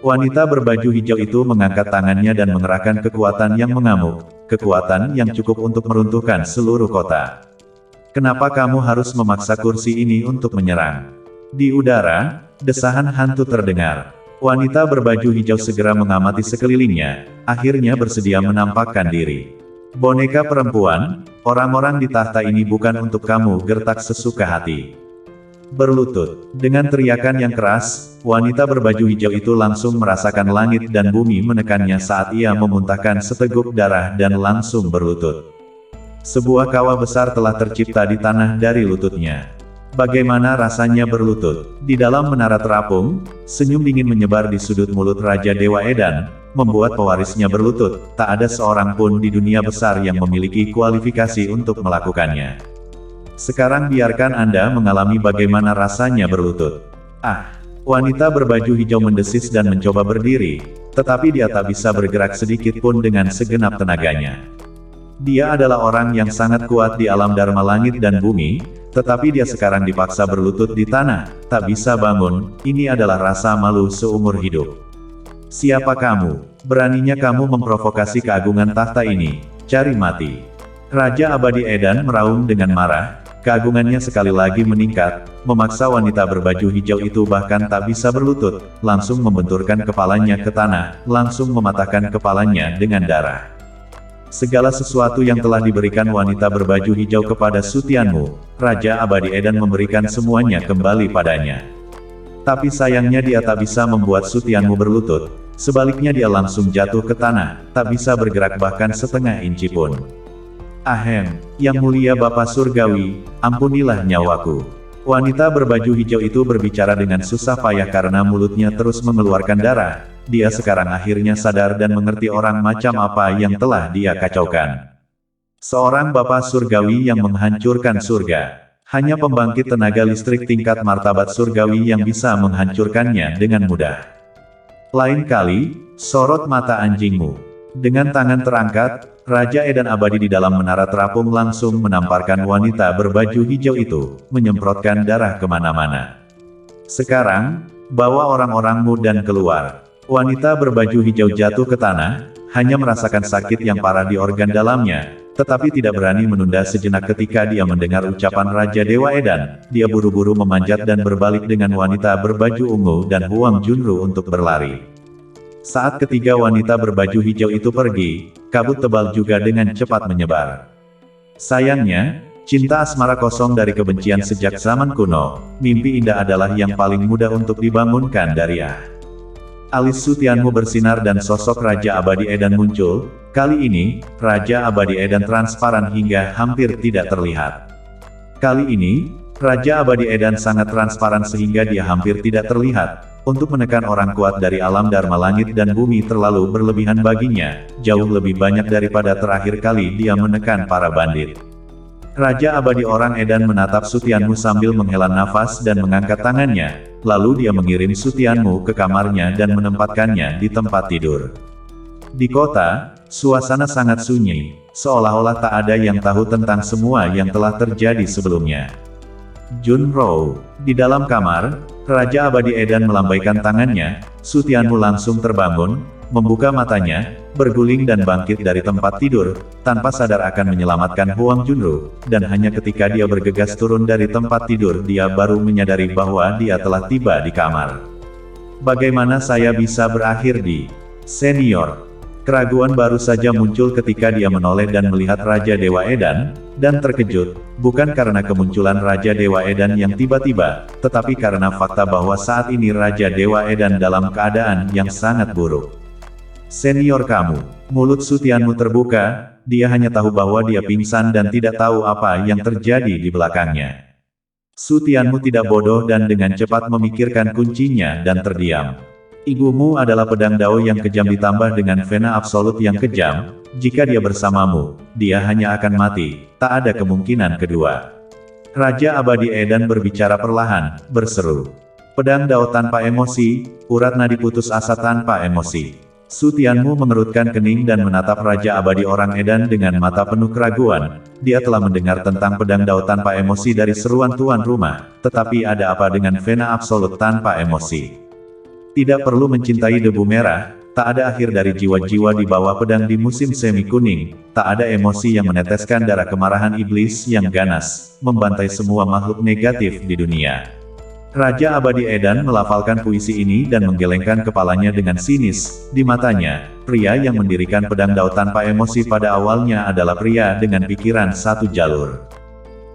[SPEAKER 2] Wanita berbaju hijau itu mengangkat tangannya dan mengerahkan kekuatan yang mengamuk, kekuatan yang cukup untuk meruntuhkan seluruh kota. Kenapa kamu harus memaksa kursi ini untuk menyerang? Di udara, desahan hantu terdengar. Wanita berbaju hijau segera mengamati sekelilingnya, akhirnya bersedia menampakkan diri. Boneka perempuan, orang-orang di tahta ini bukan untuk kamu gertak sesuka hati. Berlutut, dengan teriakan yang keras, wanita berbaju hijau itu langsung merasakan langit dan bumi menekannya saat ia memuntahkan seteguk darah dan langsung berlutut. Sebuah kawah besar telah tercipta di tanah dari lututnya. Bagaimana rasanya berlutut? Di dalam menara terapung, senyum dingin menyebar di sudut mulut Raja Dewa Edan, membuat pewarisnya berlutut. Tak ada seorang pun di dunia besar yang memiliki kualifikasi untuk melakukannya. Sekarang biarkan Anda mengalami bagaimana rasanya berlutut. Ah! Wanita berbaju hijau mendesis dan mencoba berdiri, tetapi dia tak bisa bergerak sedikit pun dengan segenap tenaganya. Dia adalah orang yang sangat kuat di alam dharma langit dan bumi, tetapi dia sekarang dipaksa berlutut di tanah, tak bisa bangun. Ini adalah rasa malu seumur hidup. Siapa kamu? Beraninya kamu memprovokasi keagungan tahta ini. Cari mati. Raja Abadi Edan meraung dengan marah, keagungannya sekali lagi meningkat, memaksa wanita berbaju hijau itu bahkan tak bisa berlutut, langsung membenturkan kepalanya ke tanah, langsung mematahkan kepalanya dengan darah. Segala sesuatu yang telah diberikan wanita berbaju hijau kepada Su Tianmu, Raja Abadi Edan memberikan semuanya kembali padanya. Tapi sayangnya dia tak bisa membuat Su Tianmu berlutut, sebaliknya dia langsung jatuh ke tanah, tak bisa bergerak bahkan setengah inci pun. Ahem, yang mulia Bapak Surgawi, ampunilah nyawaku. Wanita berbaju hijau itu berbicara dengan susah payah karena mulutnya terus mengeluarkan darah, dia sekarang akhirnya sadar dan mengerti orang macam apa yang telah dia kacaukan. Seorang Bapa Surgawi yang menghancurkan surga. Hanya pembangkit tenaga listrik tingkat martabat surgawi yang bisa menghancurkannya dengan mudah. Lain kali, sorot mata anjingmu. Dengan tangan terangkat, Raja Edan Abadi di dalam menara terapung langsung menamparkan wanita berbaju hijau itu, menyemprotkan darah kemana-mana. Sekarang, bawa orang-orangmu dan keluar. Wanita berbaju hijau jatuh ke tanah, hanya merasakan sakit yang parah di organ dalamnya, tetapi tidak berani menunda sejenak ketika dia mendengar ucapan Raja Dewa Edan. Dia buru-buru memanjat dan berbalik dengan wanita berbaju ungu dan Huang Junru untuk berlari. Saat ketiga wanita berbaju hijau itu pergi, kabut tebal juga dengan cepat menyebar. Sayangnya, cinta asmara kosong dari kebencian sejak zaman kuno, mimpi indah adalah yang paling mudah untuk dibangunkan dari Alis Sutianmu bersinar dan sosok Raja Abadi Edan muncul. Kali ini, Raja Abadi Edan transparan hingga hampir tidak terlihat. Kali ini, Raja Abadi Edan sangat transparan sehingga dia hampir tidak terlihat. Untuk menekan orang kuat dari alam Dharma langit dan bumi terlalu berlebihan baginya, jauh lebih banyak daripada terakhir kali dia menekan para bandit. Raja Abadi Orang Edan menatap Sutianmu sambil menghela nafas dan mengangkat tangannya, lalu dia mengirim Sutianmu ke kamarnya dan menempatkannya di tempat tidur. Di kota, suasana sangat sunyi, seolah-olah tak ada yang tahu tentang semua yang telah terjadi sebelumnya. Junro, di dalam kamar, Raja Abadi Edan melambaikan tangannya, Sutianmu langsung terbangun, membuka matanya, berguling dan bangkit dari tempat tidur, tanpa sadar akan menyelamatkan Huang Junru, dan hanya ketika dia bergegas turun dari tempat tidur dia baru menyadari bahwa dia telah tiba di kamar. Bagaimana saya bisa berakhir di senior? Keraguan baru saja muncul ketika dia menoleh dan melihat Raja Dewa Edan, dan terkejut, bukan karena kemunculan Raja Dewa Edan yang tiba-tiba, tetapi karena fakta bahwa saat ini Raja Dewa Edan dalam keadaan yang sangat buruk. Senior kamu, mulut Sutianmu terbuka, dia hanya tahu bahwa dia pingsan dan tidak tahu apa yang terjadi di belakangnya. Sutianmu tidak bodoh dan dengan cepat memikirkan kuncinya dan terdiam. Ibumu adalah pedang Dao yang kejam ditambah dengan vena absolut yang kejam, jika dia bersamamu, dia hanya akan mati, tak ada kemungkinan kedua. Raja Abadi Edan berbicara perlahan, berseru. Pedang Dao tanpa emosi, urat nadi putus asa tanpa emosi. Sutianmu mengerutkan kening dan menatap Raja Abadi Orang Edan dengan mata penuh keraguan. Dia telah mendengar tentang pedang Dao tanpa emosi dari seruan tuan rumah, tetapi ada apa dengan vena absolut tanpa emosi? Tidak perlu mencintai debu merah, tak ada akhir dari jiwa-jiwa di bawah pedang di musim semi kuning, tak ada emosi yang meneteskan darah kemarahan iblis yang ganas, membantai semua makhluk negatif di dunia. Raja Abadi Edan melafalkan puisi ini dan menggelengkan kepalanya dengan sinis. Di matanya, pria yang mendirikan pedang Dao tanpa emosi pada awalnya adalah pria dengan pikiran satu jalur.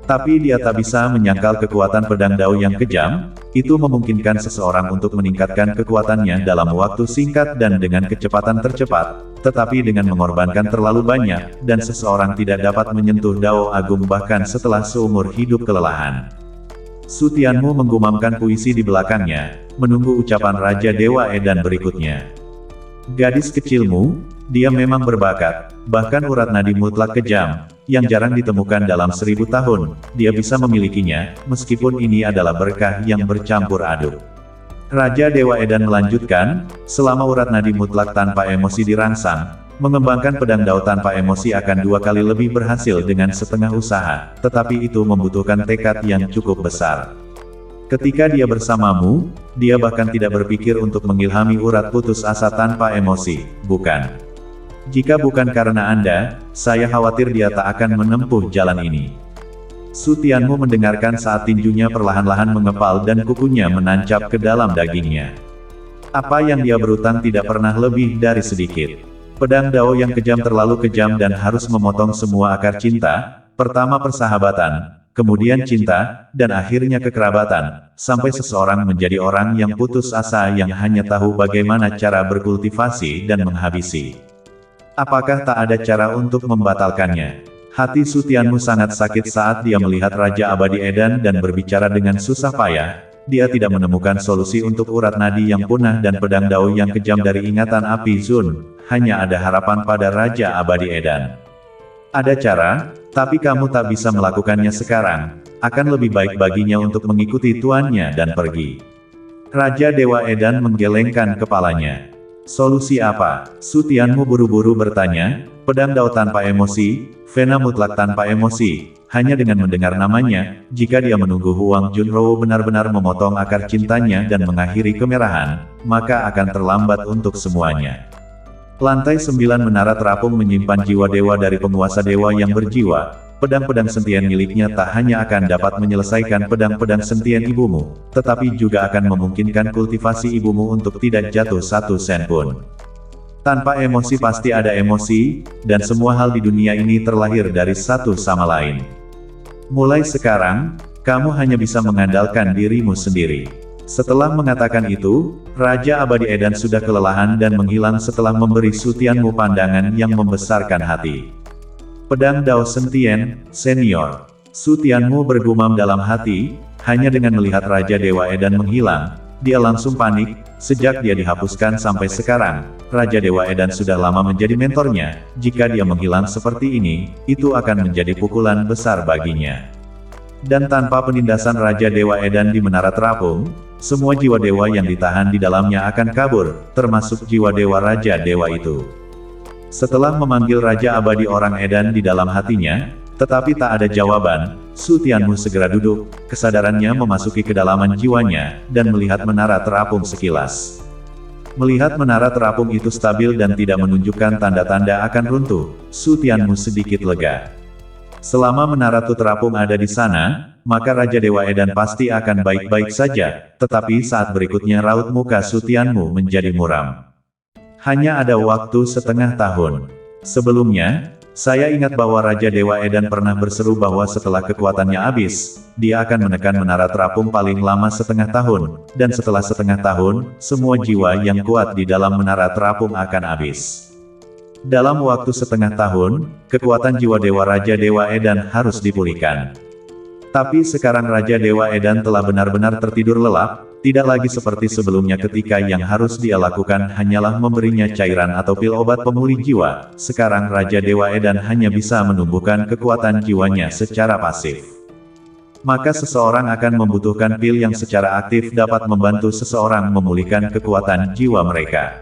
[SPEAKER 2] Tapi dia tak bisa menyangkal kekuatan pedang Dao yang kejam. Itu memungkinkan seseorang untuk meningkatkan kekuatannya dalam waktu singkat dan dengan kecepatan tercepat, tetapi dengan mengorbankan terlalu banyak, dan seseorang tidak dapat menyentuh Dao Agung bahkan setelah seumur hidup kelelahan. Sutianmu menggumamkan puisi di belakangnya, menunggu ucapan Raja Dewa Edan berikutnya. Gadis kecilmu, dia memang berbakat, bahkan urat nadi mutlak kejam, yang jarang ditemukan dalam 1000 tahun, dia bisa memilikinya, meskipun ini adalah berkah yang bercampur aduk. Raja Dewa Edan melanjutkan, selama urat nadi mutlak tanpa emosi dirangsang, mengembangkan pedang Dao tanpa emosi akan 2 kali lebih berhasil dengan setengah usaha, tetapi itu membutuhkan tekad yang cukup besar. Ketika dia bersamamu, dia bahkan tidak berpikir untuk mengilhami urat putus asa tanpa emosi, bukan? Jika bukan karena Anda, saya khawatir dia tak akan menempuh jalan ini. Sutianmu mendengarkan saat tinjunya perlahan-lahan mengepal dan kukunya menancap ke dalam dagingnya. Apa yang dia berutang tidak pernah lebih dari sedikit. Pedang Dao yang kejam terlalu kejam dan harus memotong semua akar cinta, pertama persahabatan, kemudian cinta, dan akhirnya kekerabatan, sampai seseorang menjadi orang yang putus asa yang hanya tahu bagaimana cara berkultivasi dan menghabisi. Apakah tak ada cara untuk membatalkannya? Hati Sutianmu sangat sakit saat dia melihat Raja Abadi Edan dan berbicara dengan susah payah. dia tidak menemukan solusi untuk urat nadi yang punah dan pedang Dao yang kejam dari ingatan api Zun. Hanya ada harapan pada Raja Abadi Edan. Ada cara, tapi kamu tak bisa melakukannya sekarang. Akan lebih baik baginya untuk mengikuti tuannya dan pergi. Raja Dewa Edan menggelengkan kepalanya. Solusi apa? Su Tianmu buru-buru bertanya. Pedang Dao tanpa emosi, Vena mutlak tanpa emosi. Hanya dengan mendengar namanya, jika dia menunggu Huang Junro benar-benar memotong akar cintanya dan mengakhiri kemerahan, maka akan terlambat untuk semuanya. Lantai 9 menara terapung menyimpan jiwa dewa dari penguasa dewa yang berjiwa. Pedang-pedang sentian miliknya tak hanya akan dapat menyelesaikan pedang-pedang sentian ibumu, tetapi juga akan memungkinkan kultivasi ibumu untuk tidak jatuh satu sen pun. Tanpa emosi pasti ada emosi, dan semua hal di dunia ini terlahir dari satu sama lain. Mulai sekarang, kamu hanya bisa mengandalkan dirimu sendiri. Setelah mengatakan itu, Raja Abadi Edan sudah kelelahan dan menghilang setelah memberi Su Tianmu pandangan yang membesarkan hati. Pedang Dao Sentien, Senior. Su Tianmu bergumam dalam hati, hanya dengan melihat Raja Dewa Edan menghilang, dia langsung panik. Sejak dia dihapuskan sampai sekarang, Raja Dewa Edan sudah lama menjadi mentornya. Jika dia menghilang seperti ini, itu akan menjadi pukulan besar baginya. Dan tanpa penindasan Raja Dewa Edan di Menara Terapung, semua jiwa dewa yang ditahan di dalamnya akan kabur, termasuk jiwa dewa Raja Dewa itu. Setelah memanggil Raja Abadi orang Edan di dalam hatinya, tetapi tak ada jawaban, Su Tianmu segera duduk, kesadarannya memasuki kedalaman jiwanya, dan melihat menara terapung sekilas. Melihat menara terapung itu stabil dan tidak menunjukkan tanda-tanda akan runtuh, Su Tianmu sedikit lega. Selama menara terapung ada di sana, maka Raja Dewa Edan pasti akan baik-baik saja, tetapi saat berikutnya raut muka Su Tianmu menjadi muram. Hanya ada waktu setengah tahun. Sebelumnya, saya ingat bahwa Raja Dewa Edan pernah berseru bahwa setelah kekuatannya habis, dia akan menekan menara terapung paling lama setengah tahun, dan setelah setengah tahun, semua jiwa yang kuat di dalam menara terapung akan habis. Dalam waktu setengah tahun, kekuatan jiwa Dewa Raja Dewa Edan harus dipulihkan. Tapi sekarang Raja Dewa Edan telah benar-benar tertidur lelap, tidak lagi seperti sebelumnya ketika yang harus dia lakukan hanyalah memberinya cairan atau pil obat pemulih jiwa. Sekarang Raja Dewa Edan hanya bisa menumbuhkan kekuatan jiwanya secara pasif. Maka seseorang akan membutuhkan pil yang secara aktif dapat membantu seseorang memulihkan kekuatan jiwa mereka.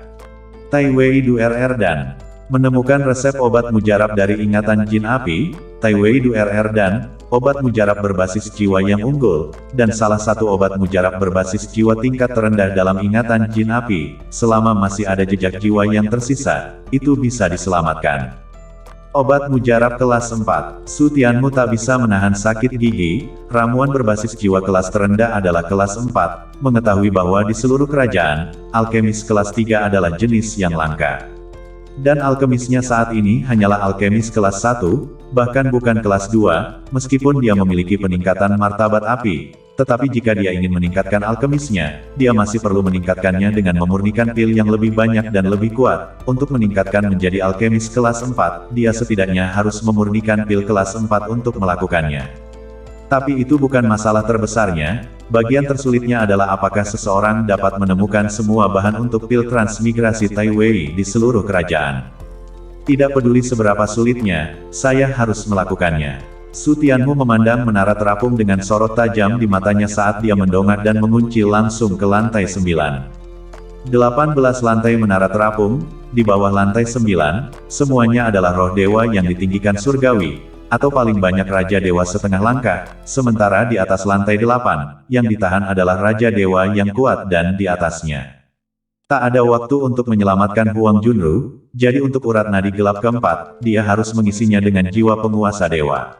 [SPEAKER 2] Tai Wei Du RR dan menemukan resep obat mujarab dari ingatan jin api. Tai Wei Du RR dan obat mujarab berbasis jiwa yang unggul, dan salah satu obat mujarab berbasis jiwa tingkat terendah dalam ingatan jin api. Selama masih ada jejak jiwa yang tersisa, itu bisa diselamatkan. Obat mujarab kelas 4. Su Tianmu tak bisa menahan sakit gigi. Ramuan berbasis jiwa kelas terendah adalah kelas 4. Mengetahui bahwa di seluruh kerajaan, alkemis kelas 3 adalah jenis yang langka. Dan alkemisnya saat ini hanyalah alkemis kelas 1, bahkan bukan kelas 2, meskipun dia memiliki peningkatan martabat api. Tetapi jika dia ingin meningkatkan alkemisnya, dia masih perlu meningkatkannya dengan memurnikan pil yang lebih banyak dan lebih kuat. Untuk meningkatkan menjadi alkemis kelas 4, dia setidaknya harus memurnikan pil kelas 4 untuk melakukannya. Tapi itu bukan masalah terbesarnya, bagian tersulitnya adalah apakah seseorang dapat menemukan semua bahan untuk pil transmigrasi Tai Wei di seluruh kerajaan. Tidak peduli seberapa sulitnya, saya harus melakukannya. Su Tianmu memandang menara terapung dengan sorot tajam di matanya saat dia mendongak dan mengunci langsung ke lantai 9. 18 lantai menara terapung, di bawah lantai 9, semuanya adalah roh dewa yang ditinggikan surgawi, atau paling banyak Raja Dewa setengah langkah, sementara di atas lantai 8, yang ditahan adalah Raja Dewa yang kuat dan di atasnya. Tak ada waktu untuk menyelamatkan Huang Junru, jadi untuk urat nadi gelap keempat, dia harus mengisinya dengan jiwa penguasa dewa.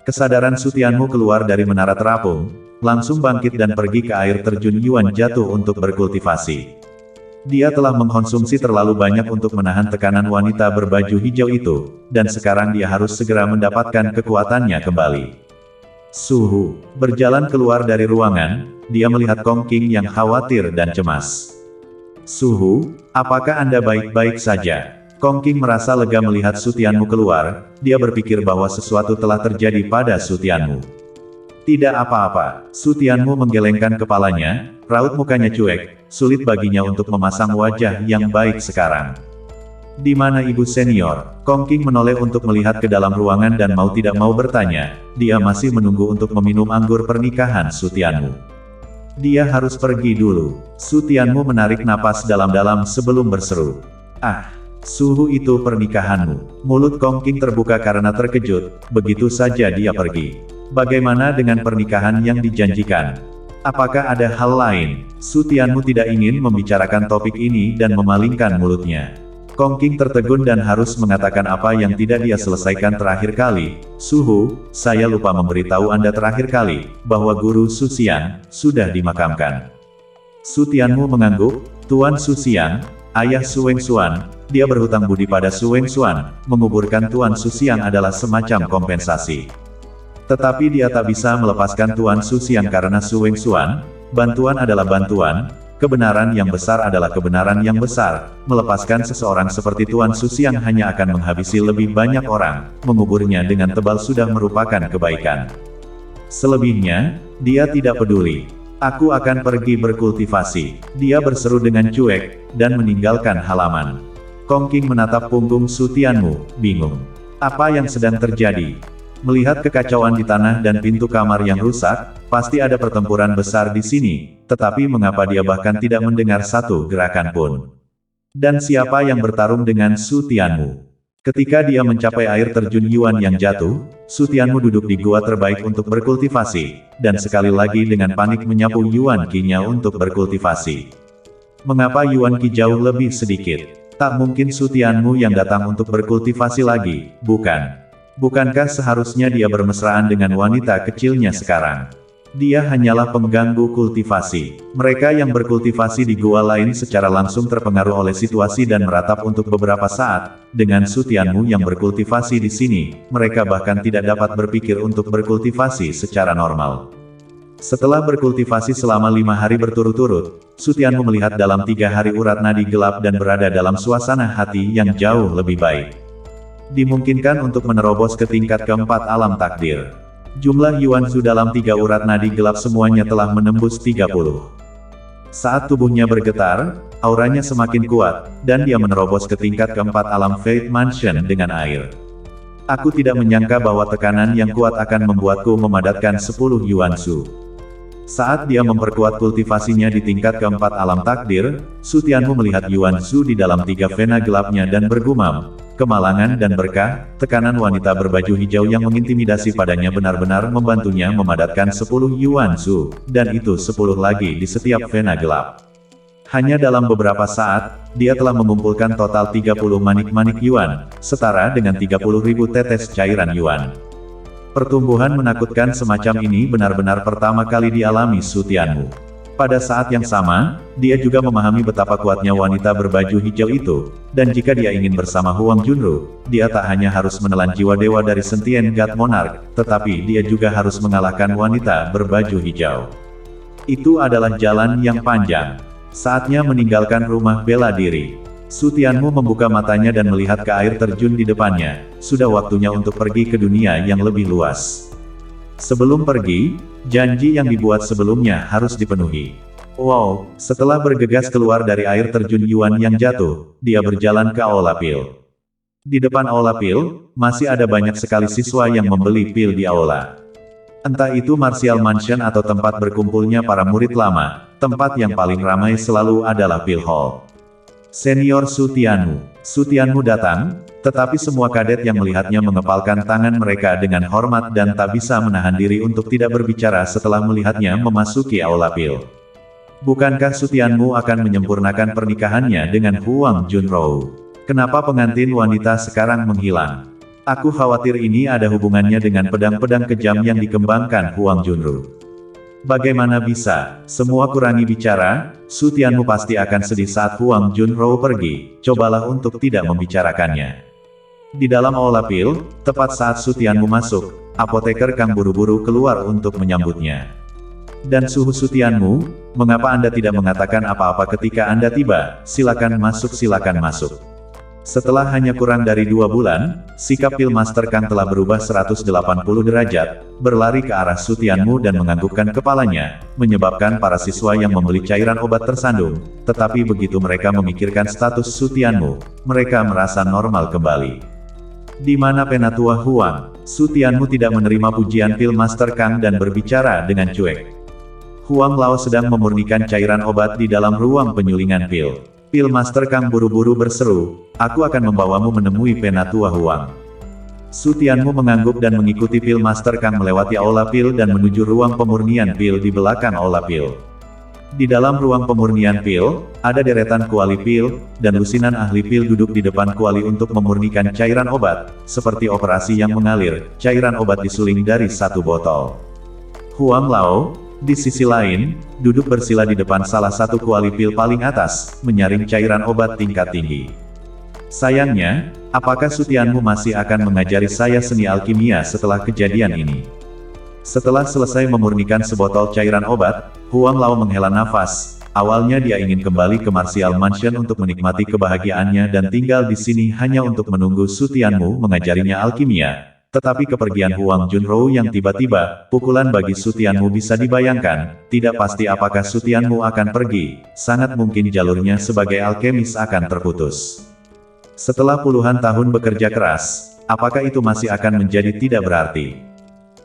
[SPEAKER 2] Kesadaran Su Tianmu keluar dari menara terapung, langsung bangkit dan pergi ke air terjun Yuan jatuh untuk berkultivasi. Dia telah mengkonsumsi terlalu banyak untuk menahan tekanan wanita berbaju hijau itu, dan sekarang dia harus segera mendapatkan kekuatannya kembali. Suhu berjalan keluar dari ruangan, dia melihat Kong Qing yang khawatir dan cemas. Suhu, apakah Anda baik-baik saja? Kong Qing merasa lega melihat Su Tianmu keluar, dia berpikir bahwa sesuatu telah terjadi pada Su Tianmu. Tidak apa-apa. Su Tianmu menggelengkan kepalanya, raut mukanya cuek, sulit baginya untuk memasang wajah yang baik sekarang. Di mana ibu senior? Kong Qing menoleh untuk melihat ke dalam ruangan dan mau tidak mau bertanya, dia masih menunggu untuk meminum anggur pernikahan Su Tianmu. Dia harus pergi dulu. Su Tianmu menarik napas dalam-dalam sebelum berseru. Ah, suhu itu pernikahanmu. Mulut Kong Qing terbuka karena terkejut, begitu saja dia pergi. Bagaimana dengan pernikahan yang dijanjikan? Apakah ada hal lain? Su Tianmu tidak ingin membicarakan topik ini dan memalingkan mulutnya. Kong Qing tertegun dan harus mengatakan apa yang tidak dia selesaikan terakhir kali. Suhu, saya lupa memberitahu Anda terakhir kali, bahwa Guru Su Xian sudah dimakamkan. Su Tianmu mengangguk, Tuan Su Xian, ayah Su Wengxuan, dia berhutang budi pada Su Wengxuan, menguburkan Tuan Su Xian adalah semacam kompensasi. Tetapi dia tak bisa melepaskan Tuan Su Xian karena Su Wengxuan, bantuan adalah bantuan, kebenaran yang besar adalah kebenaran yang besar. Melepaskan seseorang seperti Tuan Su Xian hanya akan menghabisi lebih banyak orang, menguburnya dengan tebal sudah merupakan kebaikan. Selebihnya, dia tidak peduli. Aku akan pergi berkultivasi. Dia berseru dengan cuek, dan meninggalkan halaman. Kong Qing menatap punggung Su Tianmu, bingung. Apa yang sedang terjadi? Melihat kekacauan di tanah dan pintu kamar yang rusak, pasti ada pertempuran besar di sini, tetapi mengapa dia bahkan tidak mendengar satu gerakan pun? Dan siapa yang bertarung dengan Su Tianmu? Ketika dia mencapai air terjun Yuan yang jatuh, Su Tianmu duduk di gua terbaik untuk berkultivasi, dan sekali lagi dengan panik menyapu Yuan Qi-nya untuk berkultivasi. Mengapa Yuan Qi jauh lebih sedikit? Tak mungkin Su Tianmu yang datang untuk berkultivasi lagi, bukan? Bukankah seharusnya dia bermesraan dengan wanita kecilnya sekarang? Dia hanyalah pengganggu kultivasi. Mereka yang berkultivasi di gua lain secara langsung terpengaruh oleh situasi dan meratap untuk beberapa saat. Dengan Su Tianmu yang berkultivasi di sini, mereka bahkan tidak dapat berpikir untuk berkultivasi secara normal. Setelah berkultivasi selama 5 hari berturut-turut, Su Tianmu melihat dalam 3 hari urat nadi gelap dan berada dalam suasana hati yang jauh lebih baik. Dimungkinkan untuk menerobos ke tingkat keempat alam takdir. Jumlah Yuan Zhu dalam 3 urat nadi gelap semuanya telah menembus 30. Saat tubuhnya bergetar, auranya semakin kuat, dan dia menerobos ke tingkat keempat alam Fate Mansion dengan air. Aku tidak menyangka bahwa tekanan yang kuat akan membuatku memadatkan 10 Yuan Zhu. Saat dia memperkuat kultivasinya di tingkat keempat alam takdir, Su Tianmu melihat Yuan Zhu di dalam 3 vena gelapnya dan bergumam, kemalangan dan berkah. Tekanan wanita berbaju hijau yang mengintimidasi padanya benar-benar membantunya memadatkan 10 Yuan Zhu, dan itu 10 lagi di setiap vena gelap. Hanya dalam beberapa saat, dia telah mengumpulkan total 30 manik-manik Yuan, setara dengan 30.000 tetes cairan Yuan. Pertumbuhan menakutkan semacam ini benar-benar pertama kali dialami Su Tianmu. Pada saat yang sama, dia juga memahami betapa kuatnya wanita berbaju hijau itu, dan jika dia ingin bersama Huang Junru, dia tak hanya harus menelan jiwa dewa dari Sentient God Monarch, tetapi dia juga harus mengalahkan wanita berbaju hijau. Itu adalah jalan yang panjang. Saatnya meninggalkan rumah bela diri. Su Tianmu membuka matanya dan melihat ke air terjun di depannya. Sudah waktunya untuk pergi ke dunia yang lebih luas. Sebelum pergi, janji yang dibuat sebelumnya harus dipenuhi. Wow, setelah bergegas keluar dari air terjun Yuan yang jatuh, dia berjalan ke Aula Pil. Di depan Aula Pil, masih ada banyak sekali siswa yang membeli pil di aula. Entah itu Martial Mansion atau tempat berkumpulnya para murid lama, tempat yang paling ramai selalu adalah Pil Hall. Senior Su Tianmu datang, tetapi semua kadet yang melihatnya mengepalkan tangan mereka dengan hormat dan tak bisa menahan diri untuk tidak berbicara setelah melihatnya memasuki Aula Pil. Bukankah Su Tianmu akan menyempurnakan pernikahannya dengan Huang Junro? Kenapa pengantin wanita sekarang menghilang? Aku khawatir ini ada hubungannya dengan pedang-pedang kejam yang dikembangkan Huang Junro. Bagaimana bisa? Semua kurangi bicara, Su Tianmu pasti akan sedih saat Huang Junro pergi, cobalah untuk tidak membicarakannya. Di dalam Aula Pil, tepat saat Su Tianmu masuk, apoteker Kang buru-buru keluar untuk menyambutnya. Dan suhu Su Tianmu, mengapa Anda tidak mengatakan apa-apa ketika Anda tiba? Silakan masuk, silakan masuk. Setelah hanya kurang dari 2 bulan, sikap Pil Master Kang telah berubah 180 derajat, berlari ke arah Su Tianmu dan menganggukkan kepalanya, menyebabkan para siswa yang membeli cairan obat tersandung. Tetapi begitu mereka memikirkan status Su Tianmu, mereka merasa normal kembali. Di mana Penatua Huang? Su Tianmu tidak menerima pujian Pil Master Kang dan berbicara dengan cuek. Huang Lao sedang memurnikan cairan obat di dalam ruang penyulingan pil. Pil Master Kang buru-buru berseru, "Aku akan membawamu menemui Penatua Huang." Su Tianmu mengangguk dan mengikuti Pil Master Kang melewati aula pil dan menuju ruang pemurnian pil di belakang aula pil. Di dalam ruang pemurnian pil, ada deretan kuali pil, dan lusinan ahli pil duduk di depan kuali untuk memurnikan cairan obat. Seperti operasi yang mengalir, cairan obat disuling dari satu botol. Huang Lao, di sisi lain, duduk bersila di depan salah satu kuali pil paling atas, menyaring cairan obat tingkat tinggi. Sayangnya, apakah Su Tianmu masih akan mengajari saya seni alkimia setelah kejadian ini? Setelah selesai memurnikan sebotol cairan obat, Huang Lao menghela nafas. Awalnya dia ingin kembali ke Martial Mansion untuk menikmati kebahagiaannya dan tinggal di sini hanya untuk menunggu Su Tianmu mengajarinya alkimia. Tetapi kepergian Huang Junro yang tiba-tiba, pukulan bagi Su Tianmu bisa dibayangkan, tidak pasti apakah Su Tianmu akan pergi, sangat mungkin jalurnya sebagai alkemis akan terputus. Setelah puluhan tahun bekerja keras, apakah itu masih akan menjadi tidak berarti?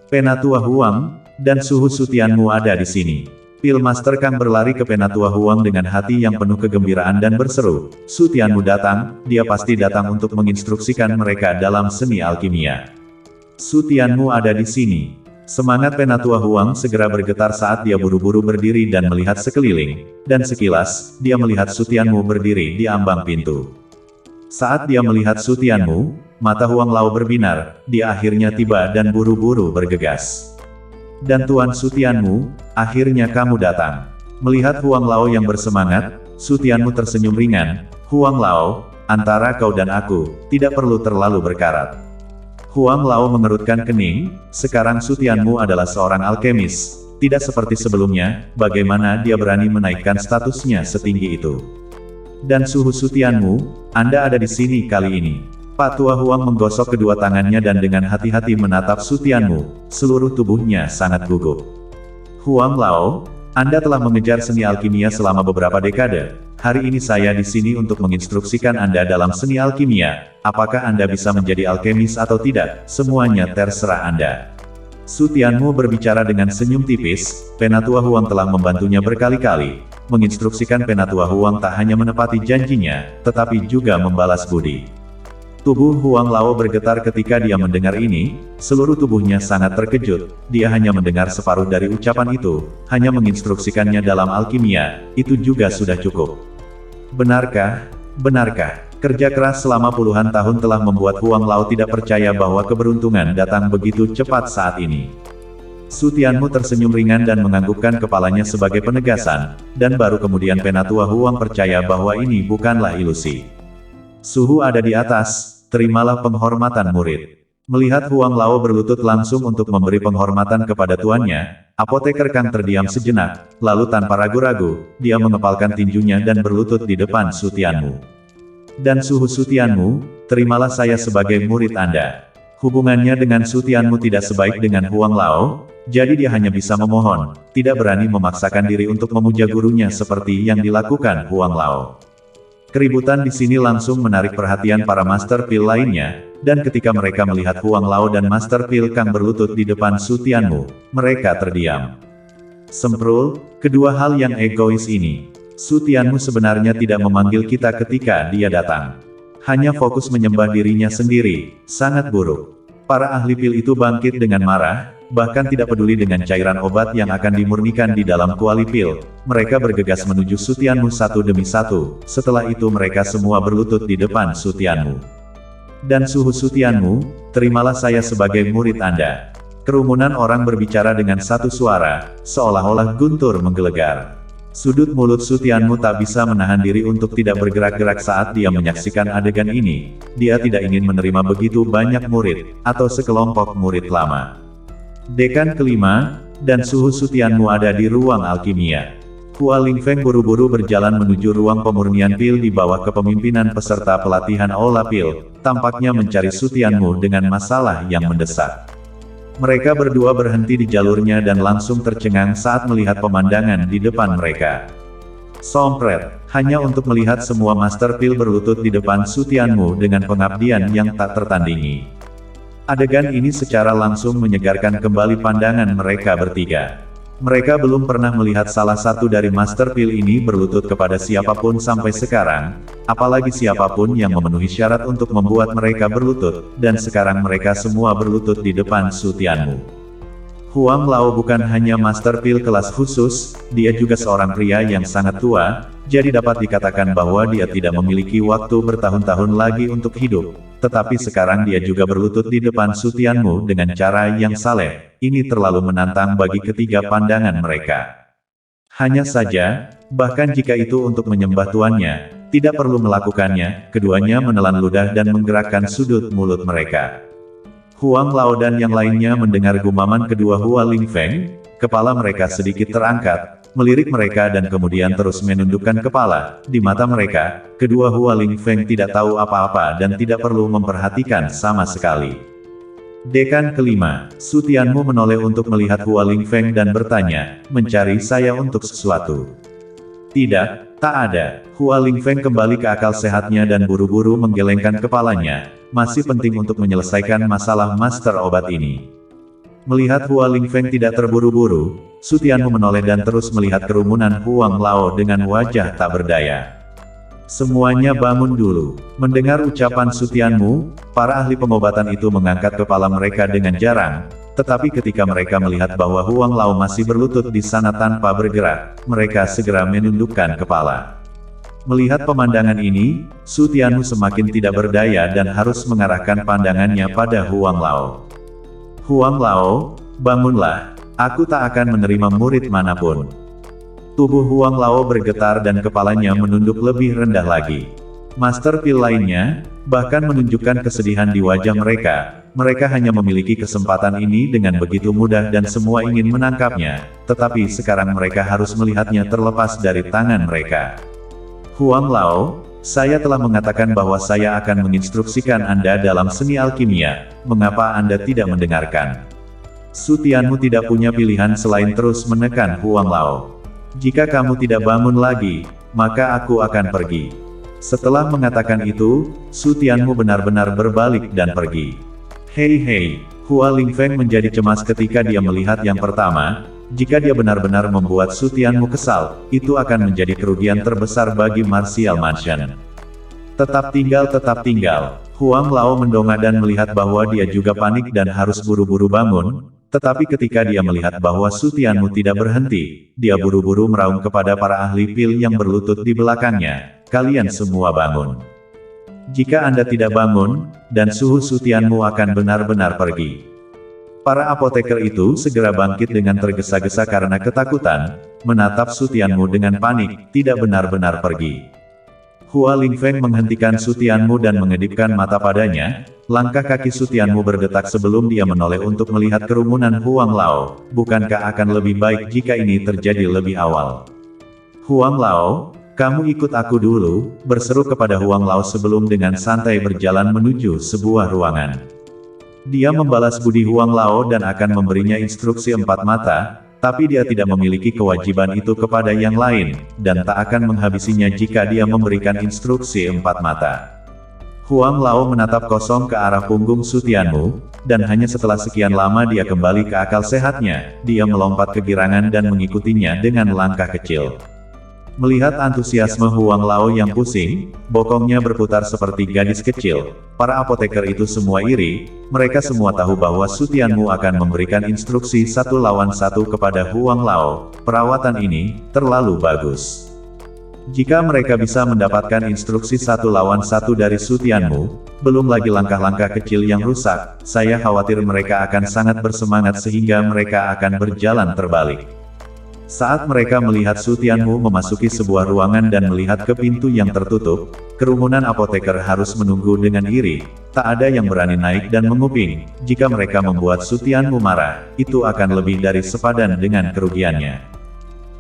[SPEAKER 2] Penatua Huang, dan suhu Su Tianmu ada di sini. Pil Master Kang berlari ke Penatua Huang dengan hati yang penuh kegembiraan dan berseru, "Su Tianmu datang, dia pasti datang untuk menginstruksikan mereka dalam seni alkimia." Su Tianmu ada di sini. Semangat Penatua Huang segera bergetar saat dia buru-buru berdiri dan melihat sekeliling, dan sekilas, dia melihat Su Tianmu berdiri di ambang pintu. Saat dia melihat Su Tianmu, mata Huang Lao berbinar, dia akhirnya tiba dan buru-buru bergegas. "Dan Tuan Su Tianmu, akhirnya kamu datang." Melihat Huang Lao yang bersemangat, Su Tianmu tersenyum ringan, "Huang Lao, antara kau dan aku, tidak perlu terlalu berkarat." Huang Lao mengerutkan kening, sekarang Su Tianmu adalah seorang alkemis. Tidak seperti sebelumnya, bagaimana dia berani menaikkan statusnya setinggi itu. "Dan suhu Su Tianmu, Anda ada di sini kali ini." Pak Tua Huang menggosok kedua tangannya dan dengan hati-hati menatap Su Tianmu, seluruh tubuhnya sangat gugup. "Huang Lao, Anda telah mengejar seni alkimia selama beberapa dekade. Hari ini saya di sini untuk menginstruksikan Anda dalam seni alkimia. Apakah Anda bisa menjadi alkemis atau tidak, semuanya terserah Anda." Su Tianmu berbicara dengan senyum tipis, Penatua Huang telah membantunya berkali-kali. Menginstruksikan Penatua Huang tak hanya menepati janjinya, tetapi juga membalas budi. Tubuh Huang Lao bergetar ketika dia mendengar ini, seluruh tubuhnya sangat terkejut, dia hanya mendengar separuh dari ucapan itu, hanya menginstruksikannya dalam alkimia, itu juga sudah cukup. Benarkah? Benarkah? Kerja keras selama puluhan tahun telah membuat Huang Lao tidak percaya bahwa keberuntungan datang begitu cepat saat ini. Su Tianmu tersenyum ringan dan menganggukkan kepalanya sebagai penegasan, dan baru kemudian Penatua Huang percaya bahwa ini bukanlah ilusi. "Suhu ada di atas, terimalah penghormatan murid." Melihat Huang Lao berlutut langsung untuk memberi penghormatan kepada tuannya, apoteker Kang terdiam sejenak, lalu tanpa ragu-ragu, dia mengepalkan tinjunya dan berlutut di depan Su Tianmu. "Dan suhu Su Tianmu, terimalah saya sebagai murid Anda." Hubungannya dengan Su Tianmu tidak sebaik dengan Huang Lao, jadi dia hanya bisa memohon, tidak berani memaksakan diri untuk memuja gurunya seperti yang dilakukan Huang Lao. Keributan di sini langsung menarik perhatian para Master Pil lainnya, dan ketika mereka melihat Huang Lao dan Master Pil Kang berlutut di depan Su Tianmu, mereka terdiam. Semprul, kedua hal yang egois ini. Su Tianmu sebenarnya tidak memanggil kita ketika dia datang. Hanya fokus menyembah dirinya sendiri, sangat buruk. Para ahli pil itu bangkit dengan marah, bahkan tidak peduli dengan cairan obat yang akan dimurnikan di dalam kuali pil. Mereka bergegas menuju Su Tianmu satu demi satu, setelah itu mereka semua berlutut di depan Su Tianmu. "Dan suhu Su Tianmu, terimalah saya sebagai murid Anda." Kerumunan orang berbicara dengan satu suara, seolah-olah guntur menggelegar. Sudut mulut Su Tianmu tak bisa menahan diri untuk tidak bergerak-gerak saat dia menyaksikan adegan ini. Dia tidak ingin menerima begitu banyak murid, atau sekelompok murid lama. Dekan kelima, dan suhu Su Tianmu ada di ruang alkimia. Hua Lingfeng buru-buru berjalan menuju ruang pemurnian pil di bawah kepemimpinan peserta pelatihan Aula Pil, tampaknya mencari Su Tianmu dengan masalah yang mendesak. Mereka berdua berhenti di jalurnya dan langsung tercengang saat melihat pemandangan di depan mereka. Sompret, hanya untuk melihat semua Master Pil berlutut di depan Su Tianmu dengan pengabdian yang tak tertandingi. Adegan ini secara langsung menyegarkan kembali pandangan mereka bertiga. Mereka belum pernah melihat salah satu dari Master Pil ini berlutut kepada siapapun sampai sekarang, apalagi siapapun yang memenuhi syarat untuk membuat mereka berlutut, dan sekarang mereka semua berlutut di depan Su Tianmu. Huang Lao bukan hanya Master Pil kelas khusus, dia juga seorang pria yang sangat tua, jadi dapat dikatakan bahwa dia tidak memiliki waktu bertahun-tahun lagi untuk hidup. Tetapi sekarang dia juga berlutut di depan Su Tianmu dengan cara yang saleh. Ini terlalu menantang bagi ketiga pandangan mereka. Hanya saja, bahkan jika itu untuk menyembah tuannya, tidak perlu melakukannya, keduanya menelan ludah dan menggerakkan sudut mulut mereka. Huang Lao dan yang lainnya mendengar gumaman kedua Hua Lingfeng, kepala mereka sedikit terangkat, melirik mereka dan kemudian terus menundukkan kepala. Di mata mereka, kedua Hua Lingfeng tidak tahu apa-apa dan tidak perlu memperhatikan sama sekali. Dekan kelima, Su Tianmu menoleh untuk melihat Hua Lingfeng dan bertanya, mencari saya untuk sesuatu. Tidak, tak ada. Hua Lingfeng kembali ke akal sehatnya dan buru-buru menggelengkan kepalanya. Masih penting untuk menyelesaikan masalah master obat ini. Melihat Hua Lingfeng tidak terburu-buru, Su Tianmu menoleh dan terus melihat kerumunan Huang Lao dengan wajah tak berdaya. Semuanya bangun dulu. Mendengar ucapan Su Tianmu, para ahli pengobatan itu mengangkat kepala mereka dengan jarang, tetapi ketika mereka melihat bahwa Huang Lao masih berlutut di sana tanpa bergerak, mereka segera menundukkan kepala. Melihat pemandangan ini, Su Tianmu semakin tidak berdaya dan harus mengarahkan pandangannya pada Huang Lao. Huang Lao, bangunlah. Aku tak akan menerima murid manapun. Tubuh Huang Lao bergetar dan kepalanya menunduk lebih rendah lagi. Master Pil lainnya, bahkan menunjukkan kesedihan di wajah mereka. Mereka hanya memiliki kesempatan ini dengan begitu mudah dan semua ingin menangkapnya, tetapi sekarang mereka harus melihatnya terlepas dari tangan mereka. Huang Lao, saya telah mengatakan bahwa saya akan menginstruksikan Anda dalam seni alkimia, mengapa Anda tidak mendengarkan? Su Tianmu tidak punya pilihan selain terus menekan Huang Lao. Jika kamu tidak bangun lagi, maka aku akan pergi. Setelah mengatakan itu, Su Tianmu benar-benar berbalik dan pergi. Hei, Hua Lingfeng menjadi cemas ketika dia melihat yang pertama, jika dia benar-benar membuat Su Tianmu kesal, itu akan menjadi kerugian terbesar bagi Martial Mansion. Tetap tinggal. Huang Lao mendongak dan melihat bahwa dia juga panik dan harus buru-buru bangun, tetapi ketika dia melihat bahwa Su Tianmu tidak berhenti, dia buru-buru meraung kepada para ahli pil yang berlutut di belakangnya, kalian semua bangun. Jika Anda tidak bangun, dan suhu Su Tianmu akan benar-benar pergi. Para apoteker itu segera bangkit dengan tergesa-gesa karena ketakutan, menatap Su Tianmu dengan panik, tidak benar-benar pergi. Hua Lingfeng menghentikan Su Tianmu dan mengedipkan mata padanya, langkah kaki Su Tianmu berdetak sebelum dia menoleh untuk melihat kerumunan Huang Lao, bukankah akan lebih baik jika ini terjadi lebih awal? Huang Lao, kamu ikut aku dulu, berseru kepada Huang Lao sebelum dengan santai berjalan menuju sebuah ruangan. Dia membalas budi Huang Lao dan akan memberinya instruksi empat mata, tapi dia tidak memiliki kewajiban itu kepada yang lain, dan tak akan menghabisinya jika dia memberikan instruksi empat mata. Huang Lao menatap kosong ke arah punggung Su Tianmu, dan hanya setelah sekian lama dia kembali ke akal sehatnya, dia melompat kegirangan dan mengikutinya dengan langkah kecil. Melihat antusiasme Huang Lao yang pusing, bokongnya berputar seperti gadis kecil, para apoteker itu semua iri, mereka semua tahu bahwa Su Tianmu akan memberikan instruksi 1 lawan 1 kepada Huang Lao, perawatan ini, terlalu bagus. Jika mereka bisa mendapatkan instruksi 1 lawan 1 dari Su Tianmu, belum lagi langkah-langkah kecil yang rusak, saya khawatir mereka akan sangat bersemangat sehingga mereka akan berjalan terbalik. Saat mereka melihat Su Tianmu memasuki sebuah ruangan dan melihat ke pintu yang tertutup, kerumunan apoteker harus menunggu dengan iri, tak ada yang berani naik dan menguping, jika mereka membuat Su Tianmu marah, itu akan lebih dari sepadan dengan kerugiannya.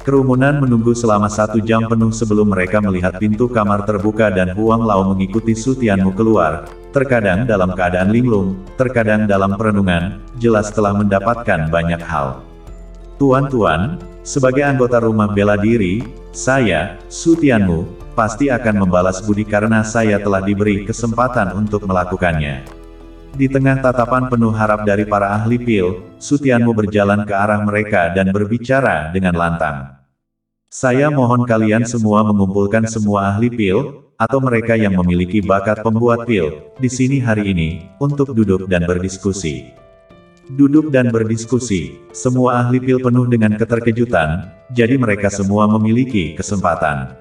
[SPEAKER 2] Kerumunan menunggu selama 1 jam penuh sebelum mereka melihat pintu kamar terbuka dan Huang Lao mengikuti Su Tianmu keluar, terkadang dalam keadaan linglung, terkadang dalam perenungan, jelas telah mendapatkan banyak hal. Tuan-tuan, sebagai anggota rumah bela diri, saya, Su Tianmu, pasti akan membalas budi karena saya telah diberi kesempatan untuk melakukannya. Di tengah tatapan penuh harap dari para ahli pil, Su Tianmu berjalan ke arah mereka dan berbicara dengan lantang. Saya mohon kalian semua mengumpulkan semua ahli pil, atau mereka yang memiliki bakat pembuat pil, di sini hari ini, untuk duduk dan berdiskusi. Duduk dan berdiskusi, semua ahli pil penuh dengan keterkejutan, jadi mereka semua memiliki kesempatan.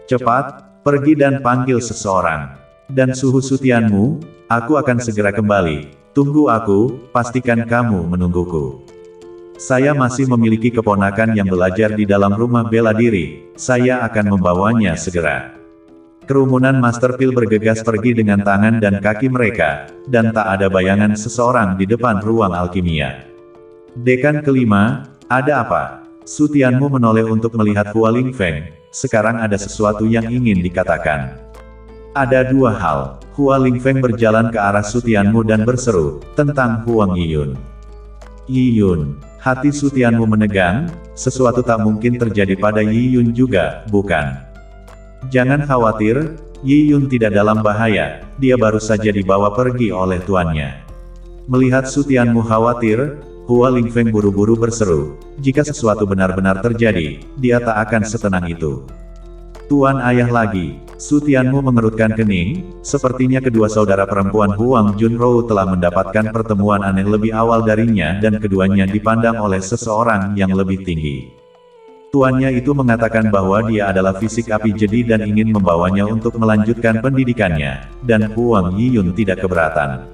[SPEAKER 2] Cepat, pergi dan panggil seseorang. Dan suhu Su Tianmu, aku akan segera kembali, tunggu aku, pastikan kamu menungguku. Saya masih memiliki keponakan yang belajar di dalam rumah bela diri, saya akan membawanya segera. Kerumunan Master Pil bergegas pergi dengan tangan dan kaki mereka, dan tak ada bayangan seseorang di depan ruang alkimia. Dekan kelima, ada apa? Su Tianmu menoleh untuk melihat Hua Lingfeng, sekarang ada sesuatu yang ingin dikatakan. Ada 2 hal, Hua Lingfeng berjalan ke arah Su Tianmu dan berseru, tentang Huang Yiyun. Yiyun, hati Su Tianmu menegang, sesuatu tak mungkin terjadi pada Yiyun juga, bukan? Jangan khawatir, Yiyun tidak dalam bahaya, dia baru saja dibawa pergi oleh tuannya. Melihat Su Tianmu khawatir, Hua Lingfeng buru-buru berseru, jika sesuatu benar-benar terjadi, dia tak akan setenang itu. Tuan ayah lagi, Su Tianmu mengerutkan kening, sepertinya kedua saudara perempuan Huang Junrou telah mendapatkan pertemuan aneh lebih awal darinya dan keduanya dipandang oleh seseorang yang lebih tinggi. Tuannya itu mengatakan bahwa dia adalah fisik api jadi dan ingin membawanya untuk melanjutkan pendidikannya, dan Huang Yiyun tidak keberatan.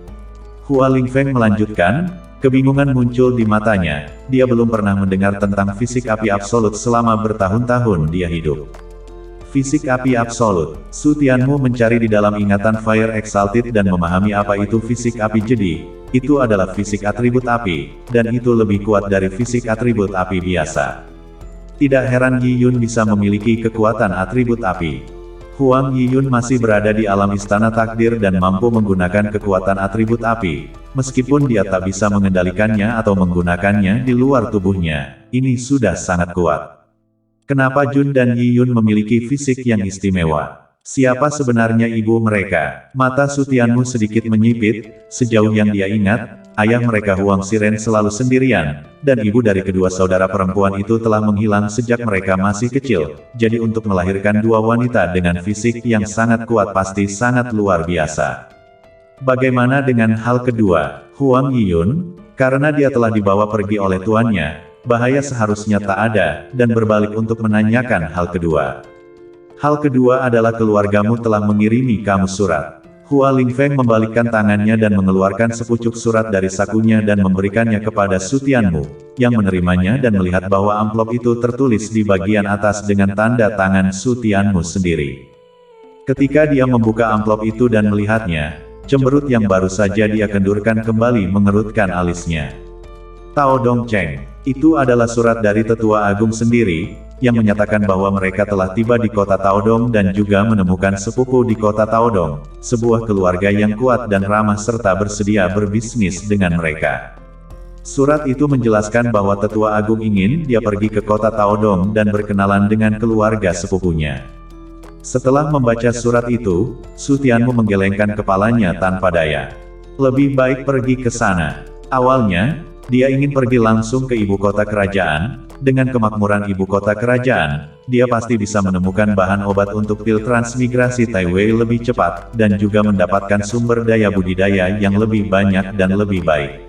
[SPEAKER 2] Hua Lingfeng melanjutkan, kebingungan muncul di matanya, dia belum pernah mendengar tentang fisik api absolut selama bertahun-tahun dia hidup. Fisik api absolut, Su Tianmu mencari di dalam ingatan Fire Exalted dan memahami apa itu fisik api jadi, itu adalah fisik atribut api, dan itu lebih kuat dari fisik atribut api biasa. Tidak heran Yiyun bisa memiliki kekuatan atribut api. Huang Yiyun masih berada di alam istana takdir dan mampu menggunakan kekuatan atribut api, meskipun dia tak bisa mengendalikannya atau menggunakannya di luar tubuhnya, ini sudah sangat kuat. Kenapa Jun dan Yiyun memiliki fisik yang istimewa? Siapa sebenarnya ibu mereka? Mata Su Tianmu sedikit menyipit, sejauh yang dia ingat, ayah mereka Huang Xiren selalu sendirian, dan ibu dari kedua saudara perempuan itu telah menghilang sejak mereka masih kecil, jadi untuk melahirkan 2 wanita dengan fisik yang sangat kuat pasti sangat luar biasa. Bagaimana dengan hal kedua, Huang Yiyun? Karena dia telah dibawa pergi oleh tuannya, bahaya seharusnya tak ada, dan berbalik untuk menanyakan hal kedua. Hal kedua adalah keluargamu telah mengirimi kamu surat. Hua Lingfeng membalikkan tangannya dan mengeluarkan sepucuk surat dari sakunya dan memberikannya kepada Su Tianmu, yang menerimanya dan melihat bahwa amplop itu tertulis di bagian atas dengan tanda tangan Su Tianmu sendiri. Ketika dia membuka amplop itu dan melihatnya, cemberut yang baru saja dia kendurkan kembali mengerutkan alisnya. Tao Dong Cheng, itu adalah surat dari Tetua Agung sendiri, yang menyatakan bahwa mereka telah tiba di kota Taodong dan juga menemukan sepupu di kota Taodong, sebuah keluarga yang kuat dan ramah serta bersedia berbisnis dengan mereka. Surat itu menjelaskan bahwa Tetua Agung ingin dia pergi ke kota Taodong dan berkenalan dengan keluarga sepupunya. Setelah membaca surat itu, Su Tianmu menggelengkan kepalanya tanpa daya. Lebih baik pergi ke sana. Awalnya, dia ingin pergi langsung ke ibu kota kerajaan. Dengan kemakmuran ibu kota kerajaan, dia pasti bisa menemukan bahan obat untuk pil transmigrasi Taiwei lebih cepat, dan juga mendapatkan sumber daya budidaya yang lebih banyak dan lebih baik.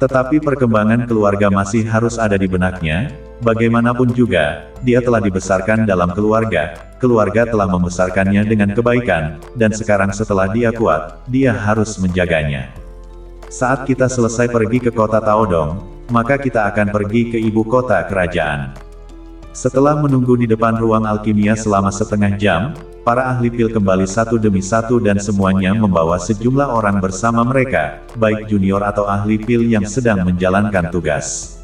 [SPEAKER 2] Tetapi perkembangan keluarga masih harus ada di benaknya, bagaimanapun juga, dia telah dibesarkan dalam keluarga telah membesarkannya dengan kebaikan, dan sekarang setelah dia kuat, dia harus menjaganya. Saat kita selesai pergi ke kota Taodong, maka kita akan pergi ke ibu kota kerajaan. Setelah menunggu di depan ruang alkimia selama setengah jam, para ahli pil kembali satu demi satu dan semuanya membawa sejumlah orang bersama mereka, baik junior atau ahli pil yang sedang menjalankan tugas.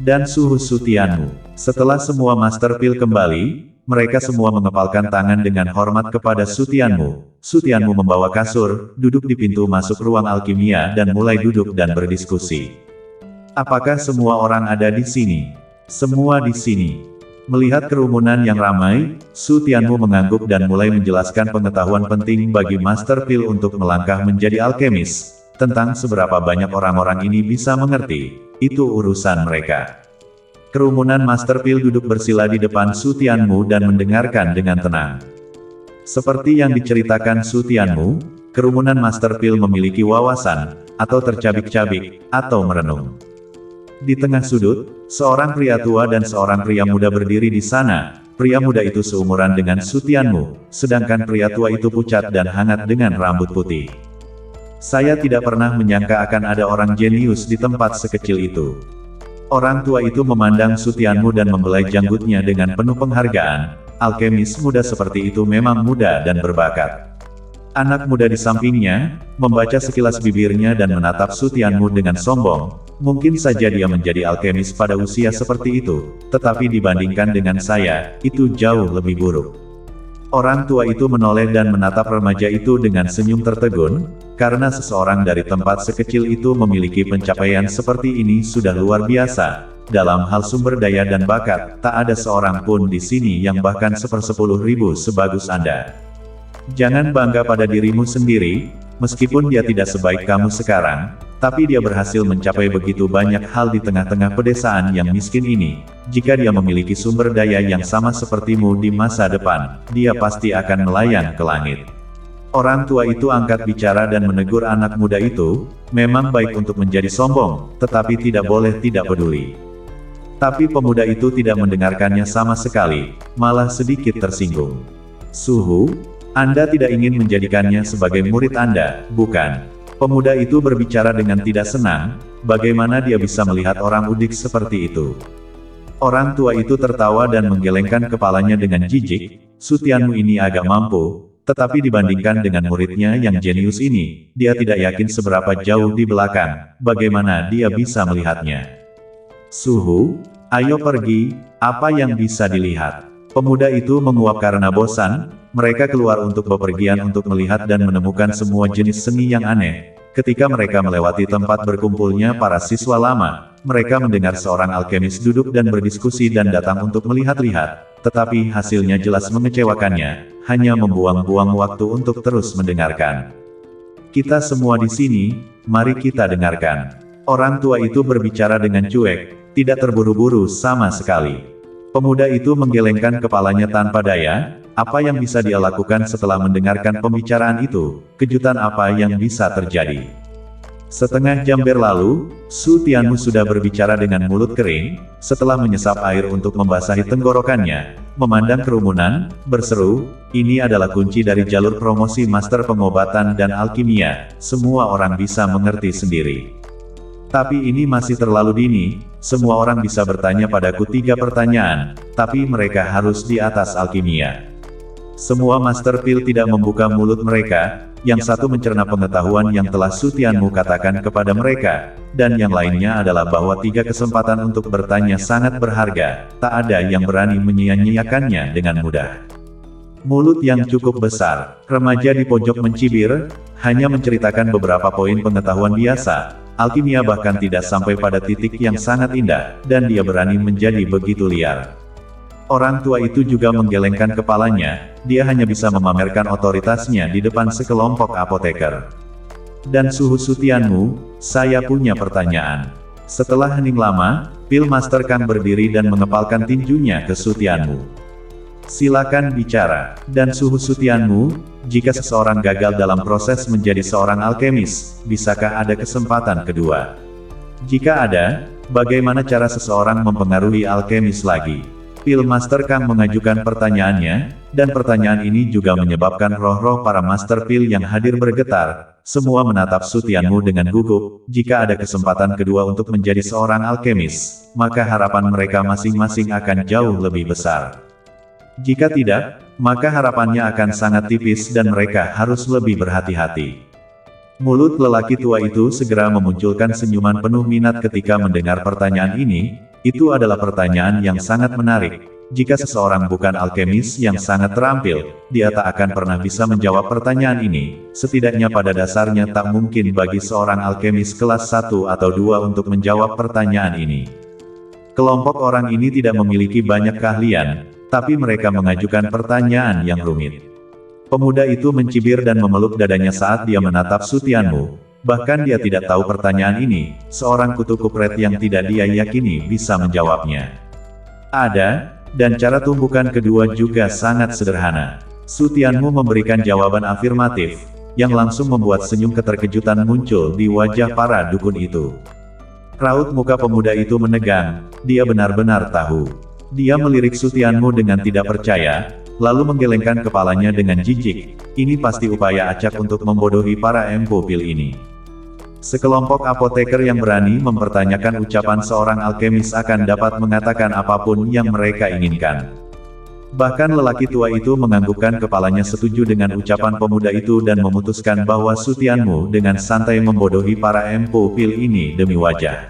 [SPEAKER 2] Dan suhu Sutianmu. Setelah semua Master Pil kembali, mereka semua mengepalkan tangan dengan hormat kepada Sutianmu. Sutianmu membawa kasur, duduk di pintu masuk ruang alkimia dan mulai duduk dan berdiskusi. Apakah semua orang ada di sini? Semua di sini. Melihat kerumunan yang ramai, Sutianmu mengangguk dan mulai menjelaskan pengetahuan penting bagi Master Pil untuk melangkah menjadi alkemis. Tentang seberapa banyak orang-orang ini bisa mengerti, itu urusan mereka. Kerumunan Master Pil duduk bersila di depan Sutianmu dan mendengarkan dengan tenang. Seperti yang diceritakan Sutianmu, kerumunan Master Pil memiliki wawasan, atau tercabik-cabik, atau merenung. Di tengah sudut, seorang pria tua dan seorang pria muda berdiri di sana. Pria muda itu seumuran dengan Sutianmu, sedangkan pria tua itu pucat dan hangat dengan rambut putih. Saya tidak pernah menyangka akan ada orang jenius di tempat sekecil itu. Orang tua itu memandang Sutianmu dan membelai janggutnya dengan penuh penghargaan. Alkemis muda seperti itu memang muda dan berbakat. Anak muda di sampingnya, membaca sekilas bibirnya dan menatap Sutianmu dengan sombong. Mungkin saja dia menjadi alkemis pada usia seperti itu, tetapi dibandingkan dengan saya, itu jauh lebih buruk. Orang tua itu menoleh dan menatap remaja itu dengan senyum tertegun, karena seseorang dari tempat sekecil itu memiliki pencapaian seperti ini sudah luar biasa. Dalam hal sumber daya dan bakat, tak ada seorang pun di sini yang bahkan 1/10.000 sebagus Anda. Jangan bangga pada dirimu sendiri, meskipun dia tidak sebaik kamu sekarang, tapi dia berhasil mencapai begitu banyak hal di tengah-tengah pedesaan yang miskin ini. Jika dia memiliki sumber daya yang sama sepertimu di masa depan, dia pasti akan melayang ke langit. Orang tua itu angkat bicara dan menegur anak muda itu, memang baik untuk menjadi sombong, tetapi tidak boleh tidak peduli. Tapi pemuda itu tidak mendengarkannya sama sekali, malah sedikit tersinggung. Suhu, Anda tidak ingin menjadikannya sebagai murid Anda, bukan? Pemuda itu berbicara dengan tidak senang, bagaimana dia bisa melihat orang udik seperti itu. Orang tua itu tertawa dan menggelengkan kepalanya dengan jijik. Sutianmu ini agak mampu, tetapi dibandingkan dengan muridnya yang jenius ini, dia tidak yakin seberapa jauh di belakang, bagaimana dia bisa melihatnya. Suhu, ayo pergi, apa yang bisa dilihat? Pemuda itu menguap karena bosan. Mereka keluar untuk bepergian untuk melihat dan menemukan semua jenis seni yang aneh. Ketika mereka melewati tempat berkumpulnya para siswa lama, mereka mendengar seorang alkemis duduk dan berdiskusi dan datang untuk melihat-lihat. Tetapi hasilnya jelas mengecewakannya, hanya membuang-buang waktu untuk terus mendengarkan. Kita semua di sini, mari kita dengarkan. Orang tua itu berbicara dengan cuek, tidak terburu-buru sama sekali. Pemuda itu menggelengkan kepalanya tanpa daya. Apa yang bisa dia lakukan setelah mendengarkan pembicaraan itu? Kejutan apa yang bisa terjadi? Setengah jam berlalu, Sutianmu sudah berbicara dengan mulut kering, setelah menyesap air untuk membasahi tenggorokannya, memandang kerumunan, berseru, ini adalah kunci dari jalur promosi master pengobatan dan alkimia, semua orang bisa mengerti sendiri. Tapi ini masih terlalu dini, semua orang bisa bertanya padaku 3 pertanyaan, tapi mereka harus di atas alkimia. Semua Master Pil tidak membuka mulut mereka, yang satu mencerna pengetahuan yang telah Sutianmu katakan kepada mereka, dan yang lainnya adalah bahwa 3 kesempatan untuk bertanya sangat berharga, tak ada yang berani menyia-nyiakannya dengan mudah. Mulut yang cukup besar, remaja di pojok mencibir, hanya menceritakan beberapa poin pengetahuan biasa, alkimia bahkan tidak sampai pada titik yang sangat indah, dan dia berani menjadi begitu liar. Orang tua itu juga menggelengkan kepalanya, dia hanya bisa memamerkan otoritasnya di depan sekelompok apoteker. Dan suhu Sutianmu, saya punya pertanyaan. Setelah hening lama, Pil Master Kang berdiri dan mengepalkan tinjunya ke Sutianmu. Silakan bicara. Dan suhu Sutianmu, jika seseorang gagal dalam proses menjadi seorang alkemis, bisakah ada kesempatan kedua? Jika ada, bagaimana cara seseorang mempengaruhi alkemis lagi? Pil Master Kang mengajukan pertanyaannya, dan pertanyaan ini juga menyebabkan roh-roh para Master Pil yang hadir bergetar. Semua menatap Sutianmu dengan gugup. Jika ada kesempatan kedua untuk menjadi seorang alkemis, maka harapan mereka masing-masing akan jauh lebih besar. Jika tidak, maka harapannya akan sangat tipis dan mereka harus lebih berhati-hati. Mulut lelaki tua itu segera memunculkan senyuman penuh minat ketika mendengar pertanyaan ini. Itu adalah pertanyaan yang sangat menarik. Jika seseorang bukan alkemis yang sangat terampil, dia tak akan pernah bisa menjawab pertanyaan ini. Setidaknya pada dasarnya tak mungkin bagi seorang alkemis kelas 1 atau 2 untuk menjawab pertanyaan ini. Kelompok orang ini tidak memiliki banyak keahlian, tapi mereka mengajukan pertanyaan yang rumit. Pemuda itu mencibir dan memeluk dadanya saat dia menatap Su Tianmu. Bahkan dia tidak tahu pertanyaan ini, seorang kutu kupret yang tidak dia yakini bisa menjawabnya. Ada, dan cara tumbukan kedua juga sangat sederhana. Su Tianmu memberikan jawaban afirmatif, yang langsung membuat senyum keterkejutan muncul di wajah para dukun itu. Raut muka pemuda itu menegang, dia benar-benar tahu. Dia melirik Su Tianmu dengan tidak percaya, lalu menggelengkan kepalanya dengan jijik. Ini pasti upaya acak untuk membodohi para empu pil ini. Sekelompok apoteker yang berani mempertanyakan ucapan seorang alkemis akan dapat mengatakan apapun yang mereka inginkan. Bahkan lelaki tua itu menganggukkan kepalanya setuju dengan ucapan pemuda itu dan memutuskan bahwa Su Tianmu dengan santai membodohi para empu pil ini demi wajah.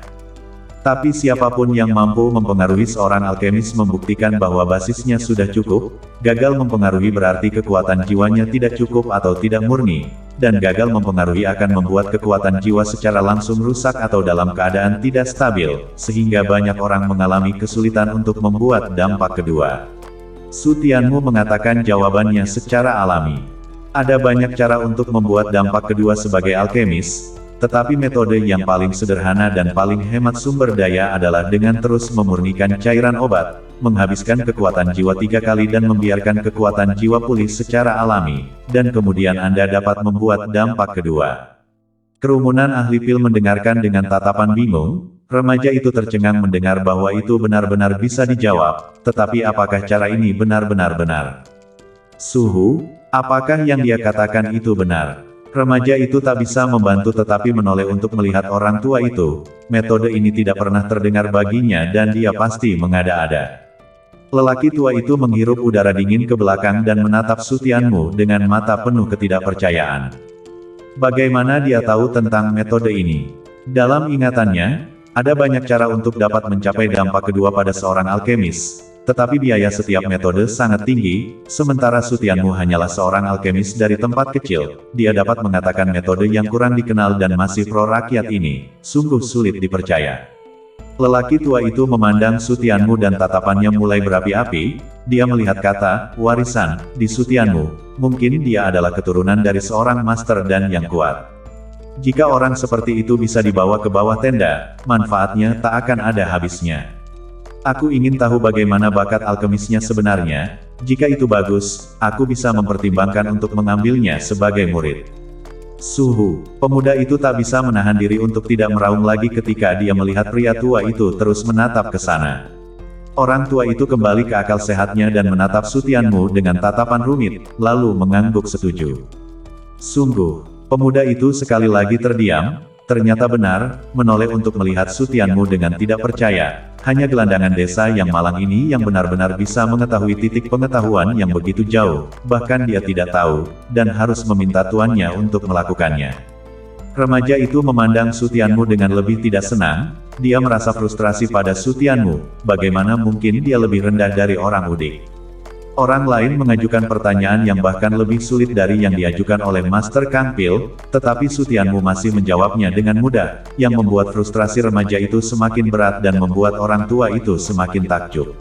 [SPEAKER 2] Tapi siapapun yang mampu mempengaruhi seorang alkemis membuktikan bahwa basisnya sudah cukup, gagal mempengaruhi berarti kekuatan jiwanya tidak cukup atau tidak murni, dan gagal mempengaruhi akan membuat kekuatan jiwa secara langsung rusak atau dalam keadaan tidak stabil, sehingga banyak orang mengalami kesulitan untuk membuat dampak kedua. Su Tianmu mengatakan jawabannya secara alami. Ada banyak cara untuk membuat dampak kedua sebagai alkemis, tetapi metode yang paling sederhana dan paling hemat sumber daya adalah dengan terus memurnikan cairan obat, menghabiskan kekuatan jiwa 3 kali dan membiarkan kekuatan jiwa pulih secara alami, dan kemudian Anda dapat membuat dampak kedua. Kerumunan ahli pil mendengarkan dengan tatapan bingung. Remaja itu tercengang mendengar bahwa itu benar-benar bisa dijawab, tetapi apakah cara ini benar-benar benar? Suhu, apakah yang dia katakan itu benar? Remaja itu tak bisa membantu tetapi menoleh untuk melihat orang tua itu. Metode ini tidak pernah terdengar baginya dan dia pasti mengada-ada. Lelaki tua itu menghirup udara dingin ke belakang dan menatap Su Tianmu dengan mata penuh ketidakpercayaan. Bagaimana dia tahu tentang metode ini? Dalam ingatannya, ada banyak cara untuk dapat mencapai dampak kedua pada seorang alkemis. Tetapi biaya setiap metode sangat tinggi, sementara Su Tianmu hanyalah seorang alkemis dari tempat kecil. Dia dapat mengatakan metode yang kurang dikenal dan masih pro rakyat ini, sungguh sulit dipercaya. Lelaki tua itu memandang Su Tianmu dan tatapannya mulai berapi-api. Dia melihat kata, warisan, di Su Tianmu. Mungkin dia adalah keturunan dari seorang master dan yang kuat. Jika orang seperti itu bisa dibawa ke bawah tenda, manfaatnya tak akan ada habisnya. Aku ingin tahu bagaimana bakat alkemisnya sebenarnya. Jika itu bagus, aku bisa mempertimbangkan untuk mengambilnya sebagai murid. Suhu, pemuda itu tak bisa menahan diri untuk tidak meraung lagi ketika dia melihat pria tua itu terus menatap ke sana. Orang tua itu kembali ke akal sehatnya dan menatap Su Tianmu dengan tatapan rumit, lalu mengangguk setuju. Sungguh, pemuda itu sekali lagi terdiam. Ternyata benar, menoleh untuk melihat Su Tianmu dengan tidak percaya. Hanya gelandangan desa yang malang ini yang benar-benar bisa mengetahui titik pengetahuan yang begitu jauh, bahkan dia tidak tahu, dan harus meminta tuannya untuk melakukannya. Remaja itu memandang Su Tianmu dengan lebih tidak senang, dia merasa frustrasi pada Su Tianmu, bagaimana mungkin dia lebih rendah dari orang udik. Orang lain mengajukan pertanyaan yang bahkan lebih sulit dari yang diajukan oleh Master Kang Pil, tetapi Su Tianmu masih menjawabnya dengan mudah, yang membuat frustrasi remaja itu semakin berat dan membuat orang tua itu semakin takjub.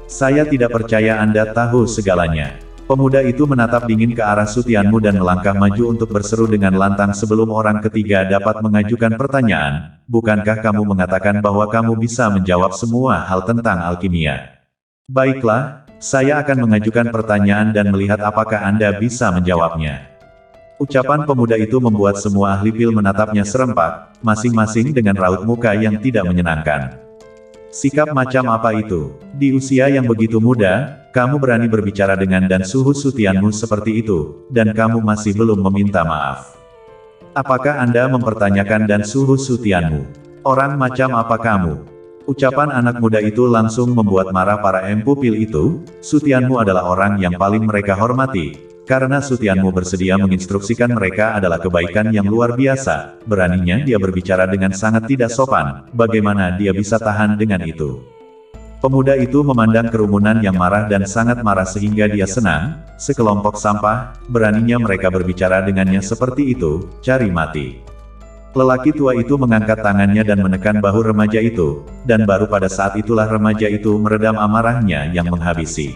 [SPEAKER 2] Saya tidak percaya Anda tahu segalanya. Pemuda itu menatap dingin ke arah Su Tianmu dan melangkah maju untuk berseru dengan lantang sebelum orang ketiga dapat mengajukan pertanyaan. Bukankah kamu mengatakan bahwa kamu bisa menjawab semua hal tentang alkimia? Baiklah. Saya akan mengajukan pertanyaan dan melihat apakah Anda bisa menjawabnya. Ucapan pemuda itu membuat semua ahli pil menatapnya serempak, masing-masing dengan raut muka yang tidak menyenangkan. Sikap macam apa itu? Di usia yang begitu muda, kamu berani berbicara dengan dan suhu Su Tianmu seperti itu, dan kamu masih belum meminta maaf. Apakah Anda mempertanyakan dan suhu Su Tianmu? Orang macam apa kamu? Ucapan anak muda itu langsung membuat marah para empu pil itu. Su Tianmu adalah orang yang paling mereka hormati. Karena Sutianmu bersedia menginstruksikan mereka adalah kebaikan yang luar biasa, beraninya dia berbicara dengan sangat tidak sopan, bagaimana dia bisa tahan dengan itu. Pemuda itu memandang kerumunan yang marah dan sangat marah sehingga dia senang, sekelompok sampah, beraninya mereka berbicara dengannya seperti itu, cari mati. Lelaki tua itu mengangkat tangannya dan menekan bahu remaja itu, dan baru pada saat itulah remaja itu meredam amarahnya yang menghabisi.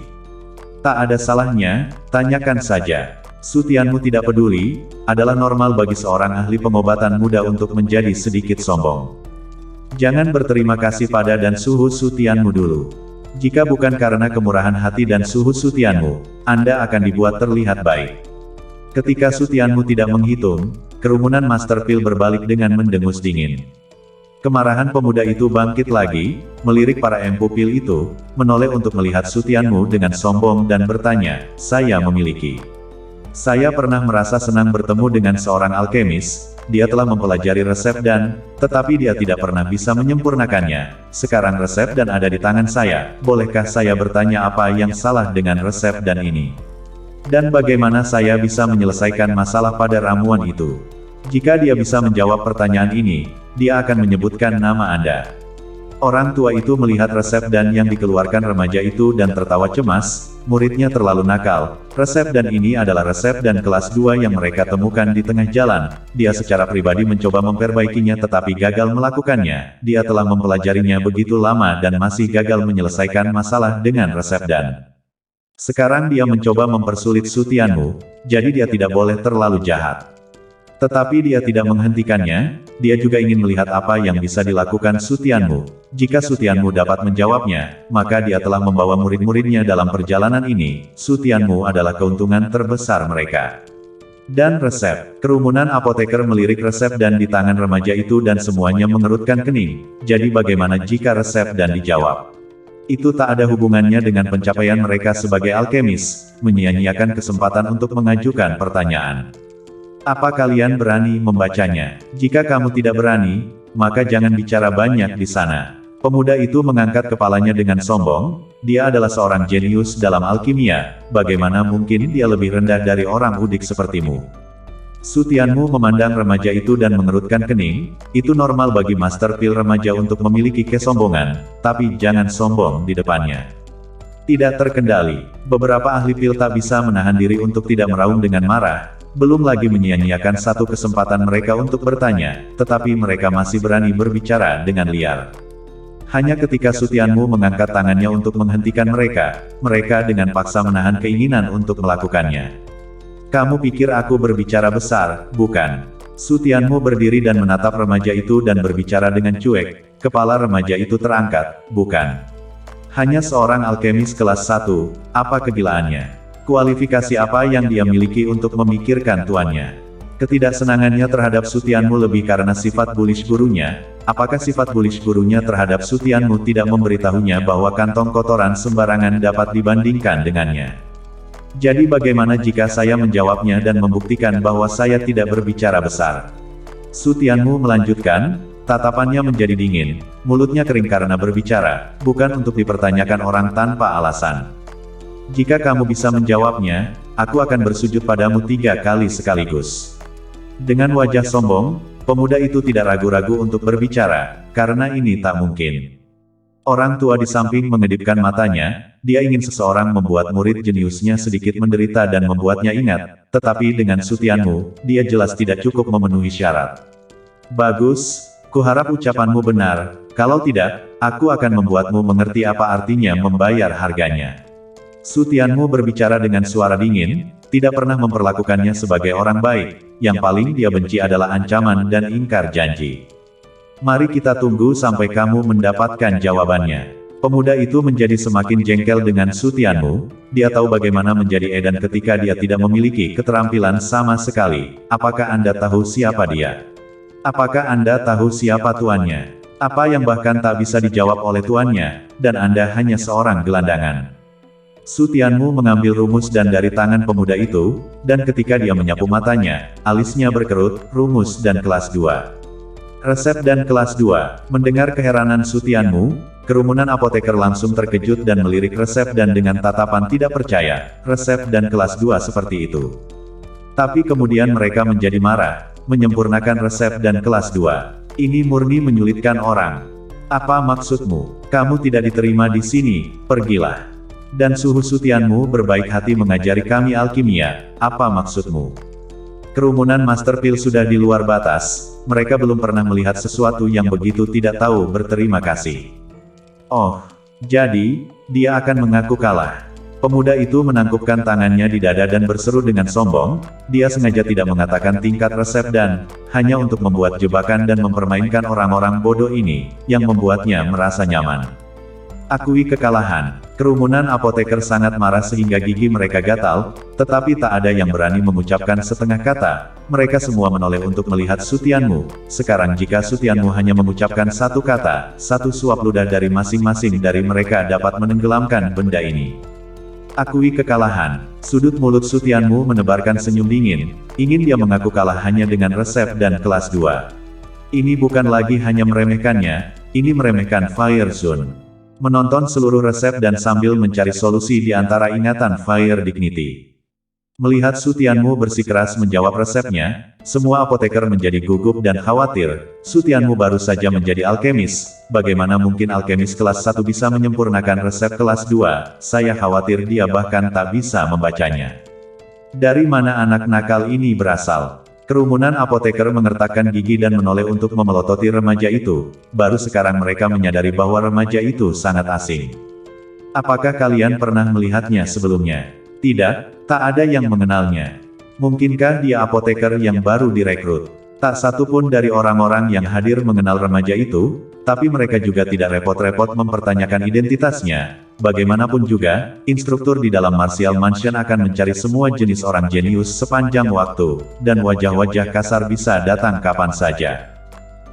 [SPEAKER 2] Tak ada salahnya, tanyakan saja. Sutianmu tidak peduli, adalah normal bagi seorang ahli pengobatan muda untuk menjadi sedikit sombong. Jangan berterima kasih pada dan suhu Sutianmu dulu. Jika bukan karena kemurahan hati dan suhu Sutianmu, Anda akan dibuat terlihat baik. Ketika Sutianmu tidak menghitung, kerumunan Master Pil berbalik dengan mendengus dingin. Kemarahan pemuda itu bangkit lagi, melirik para empu pil itu, menoleh untuk melihat Sutianmu dengan sombong dan bertanya, saya memiliki. Saya pernah merasa senang bertemu dengan seorang alkemis, dia telah mempelajari resep dan, tetapi dia tidak pernah bisa menyempurnakannya. Sekarang resep dan ada di tangan saya, bolehkah saya bertanya apa yang salah dengan resep dan ini? Dan bagaimana saya bisa menyelesaikan masalah pada ramuan itu? Jika dia bisa menjawab pertanyaan ini, dia akan menyebutkan nama Anda. Orang tua itu melihat resep dan yang dikeluarkan remaja itu dan tertawa cemas, muridnya terlalu nakal. Resep dan ini adalah resep dan kelas 2 yang mereka temukan di tengah jalan. Dia secara pribadi mencoba memperbaikinya tetapi gagal melakukannya. Dia telah mempelajarinya begitu lama dan masih gagal menyelesaikan masalah dengan resep dan. Sekarang dia mencoba mempersulit Sutianmu, jadi dia tidak boleh terlalu jahat. Tetapi dia tidak menghentikannya, dia juga ingin melihat apa yang bisa dilakukan Sutianmu. Jika Sutianmu dapat menjawabnya, maka dia telah membawa murid-muridnya dalam perjalanan ini. Sutianmu adalah keuntungan terbesar mereka. Dan resep, kerumunan apoteker melirik resep dan di tangan remaja itu dan semuanya mengerutkan kening. Jadi bagaimana jika resep dan dijawab? Itu tak ada hubungannya dengan pencapaian mereka sebagai alkemis, menyia-nyiakan kesempatan untuk mengajukan pertanyaan. Apa kalian berani membacanya? Jika kamu tidak berani, maka jangan bicara banyak di sana. Pemuda itu mengangkat kepalanya dengan sombong, dia adalah seorang jenius dalam alkimia, bagaimana mungkin dia lebih rendah dari orang udik sepertimu? Sutianmu memandang remaja itu dan mengerutkan kening, itu normal bagi Master Pil remaja untuk memiliki kesombongan, tapi jangan sombong di depannya. Tidak terkendali, beberapa ahli pil tak bisa menahan diri untuk tidak meraung dengan marah, belum lagi menyia-nyiakan satu kesempatan mereka untuk bertanya, tetapi mereka masih berani berbicara dengan liar. Hanya ketika Sutianmu mengangkat tangannya untuk menghentikan mereka, mereka dengan paksa menahan keinginan untuk melakukannya. Kamu pikir aku berbicara besar, bukan? Sutianmu berdiri dan menatap remaja itu dan berbicara dengan cuek, kepala remaja itu terangkat, bukan? Hanya seorang alkemis kelas 1, apa kegilaannya? Kualifikasi apa yang dia miliki untuk memikirkan tuannya? Ketidaksenangannya terhadap Sutianmu lebih karena sifat bullish gurunya. Apakah sifat bullish gurunya terhadap Sutianmu tidak memberitahunya bahwa kantong kotoran sembarangan dapat dibandingkan dengannya? Jadi bagaimana jika saya menjawabnya dan membuktikan bahwa saya tidak berbicara besar? Sutianmu melanjutkan, tatapannya menjadi dingin, mulutnya kering karena berbicara, bukan untuk dipertanyakan orang tanpa alasan. Jika kamu bisa menjawabnya, aku akan bersujud padamu 3 kali sekaligus. Dengan wajah sombong, pemuda itu tidak ragu-ragu untuk berbicara, karena ini tak mungkin. Orang tua di samping mengedipkan matanya, dia ingin seseorang membuat murid jeniusnya sedikit menderita dan membuatnya ingat, tetapi dengan Sutianmu, dia jelas tidak cukup memenuhi syarat. Bagus, kuharap ucapanmu benar, kalau tidak, aku akan membuatmu mengerti apa artinya membayar harganya. Sutianmu berbicara dengan suara dingin, tidak pernah memperlakukannya sebagai orang baik, yang paling dia benci adalah ancaman dan ingkar janji. Mari kita tunggu sampai kamu mendapatkan jawabannya. Pemuda itu menjadi semakin jengkel dengan Sutianmu, dia tahu bagaimana menjadi edan ketika dia tidak memiliki keterampilan sama sekali. Apakah Anda tahu siapa dia? Apakah Anda tahu siapa tuannya? Apa yang bahkan tak bisa dijawab oleh tuannya, dan Anda hanya seorang gelandangan. Sutianmu mengambil rumus dan dari tangan pemuda itu, dan ketika dia menyapu matanya, alisnya berkerut, rumus dan kelas 2. Resep dan kelas 2. Mendengar keheranan Su Tianmu, kerumunan apoteker langsung terkejut dan melirik resep dan dengan tatapan tidak percaya, resep dan kelas 2 seperti itu. Tapi kemudian mereka menjadi marah, menyempurnakan resep dan kelas 2. Ini murni menyulitkan orang. Apa maksudmu? Kamu tidak diterima di sini, pergilah. Dan suhu Su Tianmu berbaik hati mengajari kami alkimia, apa maksudmu? Kerumunan Master Pil sudah di luar batas, mereka belum pernah melihat sesuatu yang begitu tidak tahu berterima kasih. Oh, jadi, dia akan mengaku kalah. Pemuda itu menangkupkan tangannya di dada dan berseru dengan sombong, dia sengaja tidak mengatakan tingkat resep dan, hanya untuk membuat jebakan dan mempermainkan orang-orang bodoh ini, yang membuatnya merasa nyaman. Akui kekalahan. Kerumunan apoteker sangat marah sehingga gigi mereka gatal, tetapi tak ada yang berani mengucapkan setengah kata. Mereka semua menoleh untuk melihat Su Tianmu. Sekarang jika Su Tianmu hanya mengucapkan satu kata, satu suap ludah dari masing-masing dari mereka dapat menenggelamkan benda ini. Akui kekalahan. Sudut mulut Su Tianmu menebarkan senyum dingin, ingin dia mengaku kalah hanya dengan resep dan kelas 2. Ini bukan lagi hanya meremehkannya, ini meremehkan Fire Zone. Menonton seluruh resep dan sambil mencari solusi di antara ingatan Fire Dignity. Melihat Su Tianmu bersikeras menjawab resepnya, semua apoteker menjadi gugup dan khawatir. Su Tianmu baru saja menjadi alkemis, bagaimana mungkin alkemis kelas 1 bisa menyempurnakan resep kelas 2, saya khawatir dia bahkan tak bisa membacanya. Dari mana anak nakal ini berasal? Kerumunan apoteker mengertakkan gigi dan menoleh untuk memelototi remaja itu. Baru sekarang mereka menyadari bahwa remaja itu sangat asing. Apakah kalian pernah melihatnya sebelumnya? Tidak, tak ada yang mengenalnya. Mungkinkah dia apoteker yang baru direkrut? Tak satu pun dari orang-orang yang hadir mengenal remaja itu, tapi mereka juga tidak repot-repot mempertanyakan identitasnya. Bagaimanapun juga, instruktur di dalam Martial Mansion akan mencari semua jenis orang jenius sepanjang waktu, dan wajah-wajah kasar bisa datang kapan saja.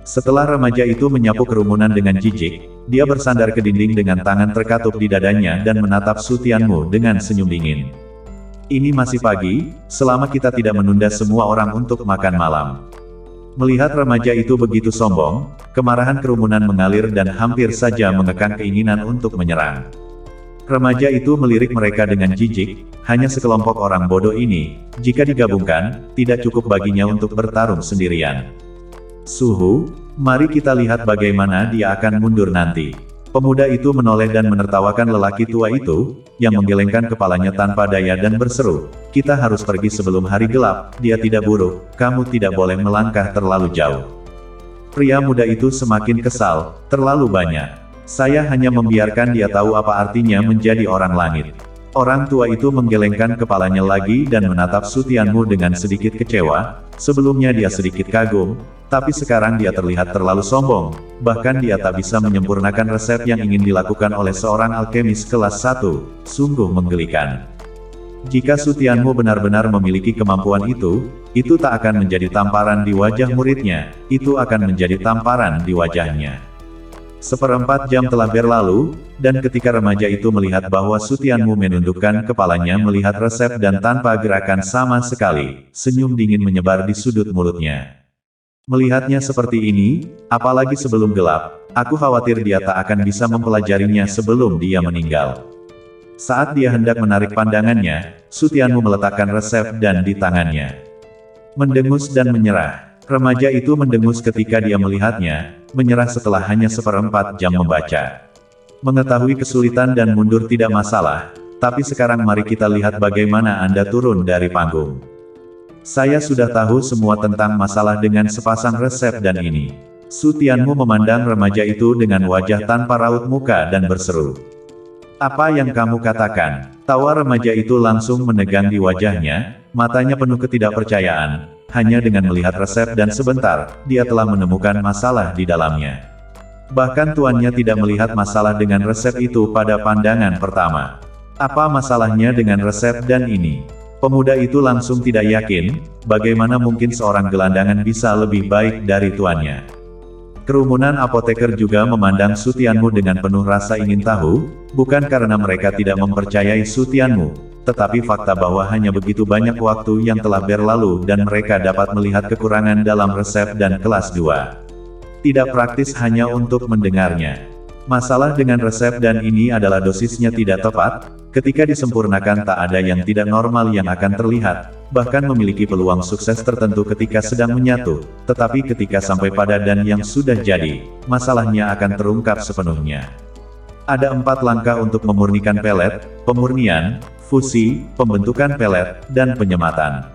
[SPEAKER 2] Setelah remaja itu menyapu kerumunan dengan jijik, dia bersandar ke dinding dengan tangan terkatup di dadanya dan menatap Su Tianmu dengan senyum dingin. Ini masih pagi, selama kita tidak menunda semua orang untuk makan malam. Melihat remaja itu begitu sombong, kemarahan kerumunan mengalir dan hampir saja mengekang keinginan untuk menyerang. Remaja itu melirik mereka dengan jijik, hanya sekelompok orang bodoh ini, jika digabungkan, tidak cukup baginya untuk bertarung sendirian. Suhu, mari kita lihat bagaimana dia akan mundur nanti. Pemuda itu menoleh dan menertawakan lelaki tua itu, yang menggelengkan kepalanya tanpa daya dan berseru, kita harus pergi sebelum hari gelap, dia tidak buruk, kamu tidak boleh melangkah terlalu jauh. Pria muda itu semakin kesal, terlalu banyak. Saya hanya membiarkan dia tahu apa artinya menjadi orang langit. Orang tua itu menggelengkan kepalanya lagi dan menatap Su Tianmu dengan sedikit kecewa, sebelumnya dia sedikit kagum, tapi sekarang dia terlihat terlalu sombong, bahkan dia tak bisa menyempurnakan resep yang ingin dilakukan oleh seorang alkemis kelas 1, sungguh menggelikan. Jika Su Tianmu benar-benar memiliki kemampuan itu tak akan menjadi tamparan di wajah muridnya, itu akan menjadi tamparan di wajahnya. Seperempat jam telah berlalu, dan ketika remaja itu melihat bahwa Su Tianmu menundukkan kepalanya melihat resep dan tanpa gerakan sama sekali, senyum dingin menyebar di sudut mulutnya. Melihatnya seperti ini, apalagi sebelum gelap, aku khawatir dia tak akan bisa mempelajarinya sebelum dia meninggal. Saat dia hendak menarik pandangannya, Su Tianmu meletakkan resep dan di tangannya. Mendengus dan menyerah. Remaja itu mendengus ketika dia melihatnya, menyerah setelah hanya seperempat jam membaca. Mengetahui kesulitan dan mundur tidak masalah, tapi sekarang mari kita lihat bagaimana Anda turun dari panggung. Saya sudah tahu semua tentang masalah dengan sepasang resep dan ini. Su Tianmu memandang remaja itu dengan wajah tanpa raut muka dan berseru. Apa yang kamu katakan? Tawa remaja itu langsung menegang di wajahnya, matanya penuh ketidakpercayaan. Hanya dengan melihat resep dan sebentar, dia telah menemukan masalah di dalamnya. Bahkan tuannya tidak melihat masalah dengan resep itu pada pandangan pertama. Apa masalahnya dengan resep dan ini? Pemuda itu langsung tidak yakin, bagaimana mungkin seorang gelandangan bisa lebih baik dari tuannya. Kerumunan apoteker juga memandang Su Tianmu dengan penuh rasa ingin tahu, bukan karena mereka tidak mempercayai Su Tianmu, tetapi fakta bahwa hanya begitu banyak waktu yang telah berlalu dan mereka dapat melihat kekurangan dalam resep dan kelas 2. Tidak praktis hanya untuk mendengarnya. Masalah dengan resep dan ini adalah dosisnya tidak tepat, ketika disempurnakan tak ada yang tidak normal yang akan terlihat, bahkan memiliki peluang sukses tertentu ketika sedang menyatu, tetapi ketika sampai pada dan yang sudah jadi, masalahnya akan terungkap sepenuhnya. Ada 4 langkah untuk memurnikan pelet: pemurnian, fusi, pembentukan pelet, dan penyematan.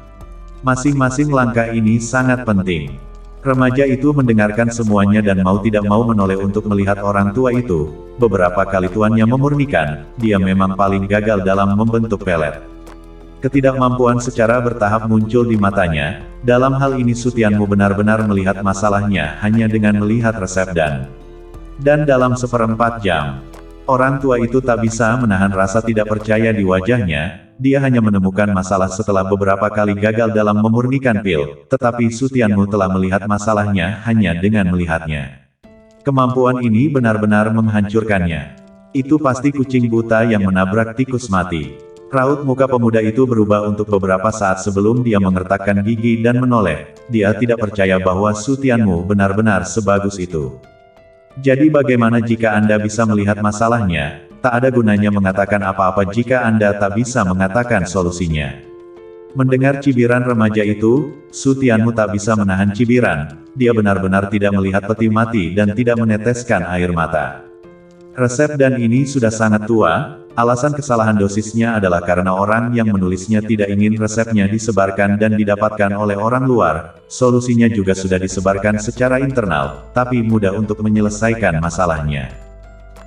[SPEAKER 2] Masing-masing langkah ini sangat penting. Remaja itu mendengarkan semuanya dan mau tidak mau menoleh untuk melihat orang tua itu. Beberapa kali tuannya memurnikan, dia memang paling gagal dalam membentuk pelet. Ketidakmampuan secara bertahap muncul di matanya. Dalam hal ini Sutianmu benar-benar melihat masalahnya hanya dengan melihat resep dan dalam seperempat jam, orang tua itu tak bisa menahan rasa tidak percaya di wajahnya. Dia hanya menemukan masalah setelah beberapa kali gagal dalam memurnikan pil, tetapi Sutianmu telah melihat masalahnya hanya dengan melihatnya. Kemampuan ini benar-benar menghancurkannya. Itu pasti kucing buta yang menabrak tikus mati. Raut muka pemuda itu berubah untuk beberapa saat sebelum dia mengertakkan gigi dan menoleh. Dia tidak percaya bahwa Sutianmu benar-benar sebagus itu. Jadi bagaimana jika Anda bisa melihat masalahnya? Tak ada gunanya mengatakan apa-apa jika Anda tak bisa mengatakan solusinya. Mendengar cibiran remaja itu, Sutianmu tak bisa menahan cibiran. Dia benar-benar tidak melihat peti mati dan tidak meneteskan air mata. Resep dan ini sudah sangat tua. Alasan kesalahan dosisnya adalah karena orang yang menulisnya tidak ingin resepnya disebarkan dan didapatkan oleh orang luar. Solusinya juga sudah disebarkan secara internal, tapi mudah untuk menyelesaikan masalahnya.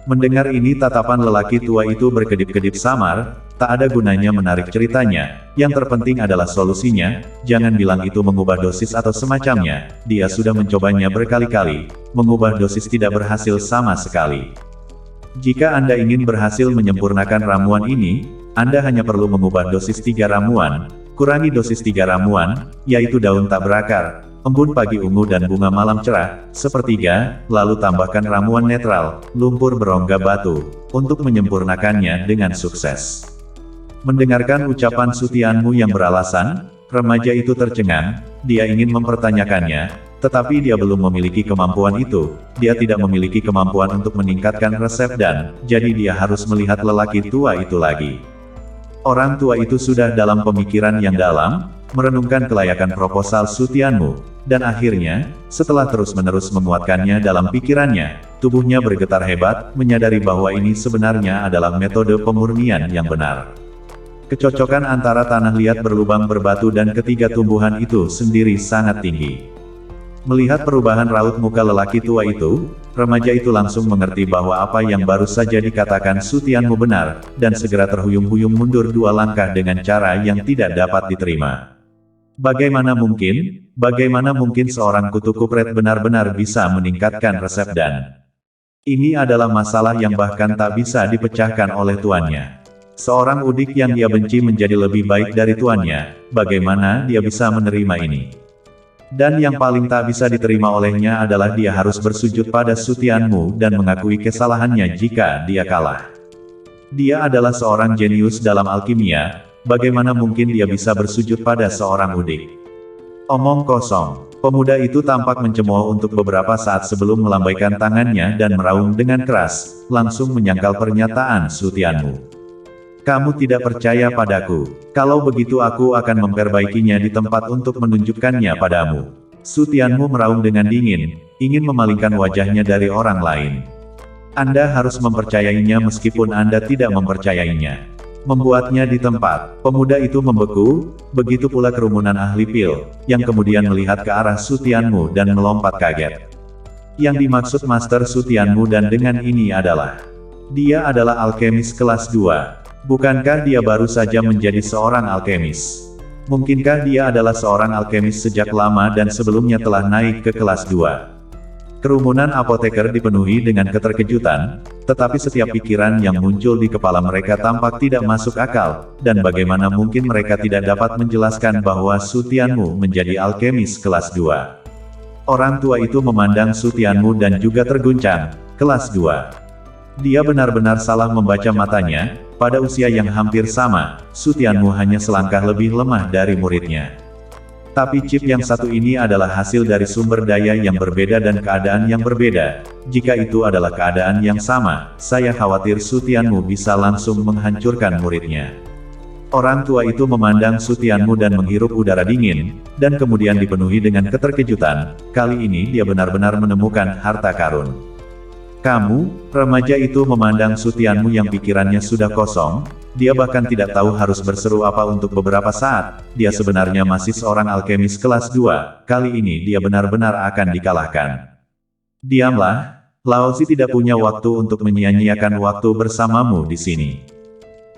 [SPEAKER 2] Mendengar ini tatapan lelaki tua itu berkedip-kedip samar. Tak ada gunanya menarik ceritanya. Yang terpenting adalah solusinya. Jangan bilang itu mengubah dosis atau semacamnya. Dia sudah mencobanya berkali-kali. Mengubah dosis tidak berhasil sama sekali. Jika Anda ingin berhasil menyempurnakan ramuan ini, Anda hanya perlu mengubah dosis 3 ramuan. Kurangi dosis 3 ramuan, yaitu daun tak berakar, embun pagi ungu dan bunga malam cerah, sepertiga, lalu tambahkan ramuan netral, lumpur berongga batu, untuk menyempurnakannya dengan sukses. Mendengarkan ucapan Sutianmu yang beralasan, remaja itu tercengang. Dia ingin mempertanyakannya, tetapi dia belum memiliki kemampuan itu. Dia tidak memiliki kemampuan untuk meningkatkan resep dan, jadi dia harus melihat lelaki tua itu lagi. Orang tua itu sudah dalam pemikiran yang dalam, merenungkan kelayakan proposal Sutianmu, dan akhirnya, setelah terus-menerus menguatkannya dalam pikirannya, tubuhnya bergetar hebat, menyadari bahwa ini sebenarnya adalah metode pemurnian yang benar. Kecocokan antara tanah liat berlubang berbatu dan ketiga tumbuhan itu sendiri sangat tinggi. Melihat perubahan raut muka lelaki tua itu, remaja itu langsung mengerti bahwa apa yang baru saja dikatakan Sutianmu benar, dan segera terhuyung-huyung mundur 2 langkah dengan cara yang tidak dapat diterima. Bagaimana mungkin seorang kutu kupret benar-benar bisa meningkatkan resep dan ini adalah masalah yang bahkan tak bisa dipecahkan oleh tuannya. Seorang udik yang dia benci menjadi lebih baik dari tuannya, bagaimana dia bisa menerima ini? Dan yang paling tak bisa diterima olehnya adalah dia harus bersujud pada Sutianmu dan mengakui kesalahannya jika dia kalah. Dia adalah seorang jenius dalam alkimia, bagaimana mungkin dia bisa bersujud pada seorang udik? Omong kosong. Pemuda itu tampak mencemooh untuk beberapa saat sebelum melambaikan tangannya dan meraung dengan keras, langsung menyangkal pernyataan Sutianmu. Kamu tidak percaya padaku. Kalau begitu aku akan memperbaikinya di tempat untuk menunjukkannya padamu. Sutianmu meraung dengan dingin, ingin memalingkan wajahnya dari orang lain. Anda harus mempercayainya meskipun Anda tidak mempercayainya. Membuatnya di tempat, pemuda itu membeku, begitu pula kerumunan ahli pil, yang kemudian melihat ke arah Sutianmu dan melompat kaget. Yang dimaksud Master Sutianmu dan dengan ini adalah, dia adalah alkemis kelas 2. Bukankah dia baru saja menjadi seorang alkemis? Mungkinkah dia adalah seorang alkemis sejak lama dan sebelumnya telah naik ke kelas 2? Kerumunan apoteker dipenuhi dengan keterkejutan, tetapi setiap pikiran yang muncul di kepala mereka tampak tidak masuk akal, dan bagaimana mungkin mereka tidak dapat menjelaskan bahwa Sutianmu menjadi alkemis kelas 2. Orang tua itu memandang Sutianmu dan juga terguncang. Kelas 2. Dia benar-benar salah membaca matanya. Pada usia yang hampir sama, Sutianmu hanya selangkah lebih lemah dari muridnya. Tapi chip yang satu ini adalah hasil dari sumber daya yang berbeda dan keadaan yang berbeda. Jika itu adalah keadaan yang sama, saya khawatir Su Tianmu bisa langsung menghancurkan muridnya. Orang tua itu memandang Su Tianmu dan menghirup udara dingin, dan kemudian dipenuhi dengan keterkejutan. Kali ini dia benar-benar menemukan harta karun. Kamu, remaja itu memandang Su Tianmu yang pikirannya sudah kosong. Dia bahkan tidak tahu harus berseru apa untuk beberapa saat. Dia sebenarnya masih seorang alkemis kelas 2, kali ini dia benar-benar akan dikalahkan. Diamlah, Laozi tidak punya waktu untuk menyia-nyiakan waktu bersamamu di sini.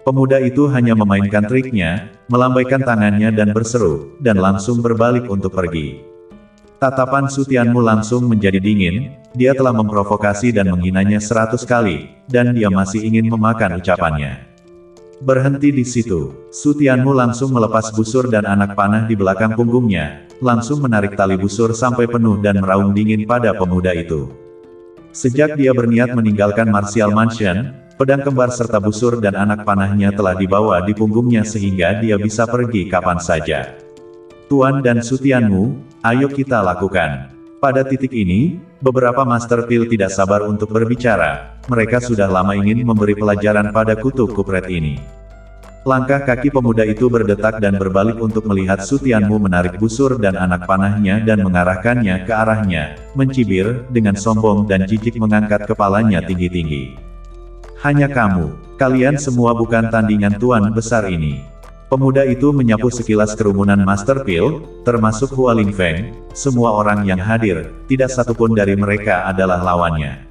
[SPEAKER 2] Pemuda itu hanya memainkan triknya, melambaikan tangannya dan berseru, dan langsung berbalik untuk pergi. Tatapan Su Tianmu langsung menjadi dingin, dia telah memprovokasi dan menghinanya 100 kali, dan dia masih ingin memakan ucapannya. Berhenti di situ, Su Tianmu langsung melepas busur dan anak panah di belakang punggungnya, langsung menarik tali busur sampai penuh dan meraung dingin pada pemuda itu. Sejak dia berniat meninggalkan Martial Mansion, pedang kembar serta busur dan anak panahnya telah dibawa di punggungnya sehingga dia bisa pergi kapan saja. Tuan dan Su Tianmu, ayo kita lakukan. Pada titik ini, beberapa Master Pil tidak sabar untuk berbicara. Mereka sudah lama ingin memberi pelajaran pada kutub kupret ini. Langkah kaki pemuda itu berdetak dan berbalik untuk melihat Su Tianmu menarik busur dan anak panahnya dan mengarahkannya ke arahnya, mencibir, dengan sombong dan jijik mengangkat kepalanya tinggi-tinggi. Hanya kamu, kalian semua bukan tandingan tuan besar ini. Pemuda itu menyapu sekilas kerumunan Master Pil, termasuk Hua Lingfeng. Semua orang yang hadir, tidak satupun dari mereka adalah lawannya.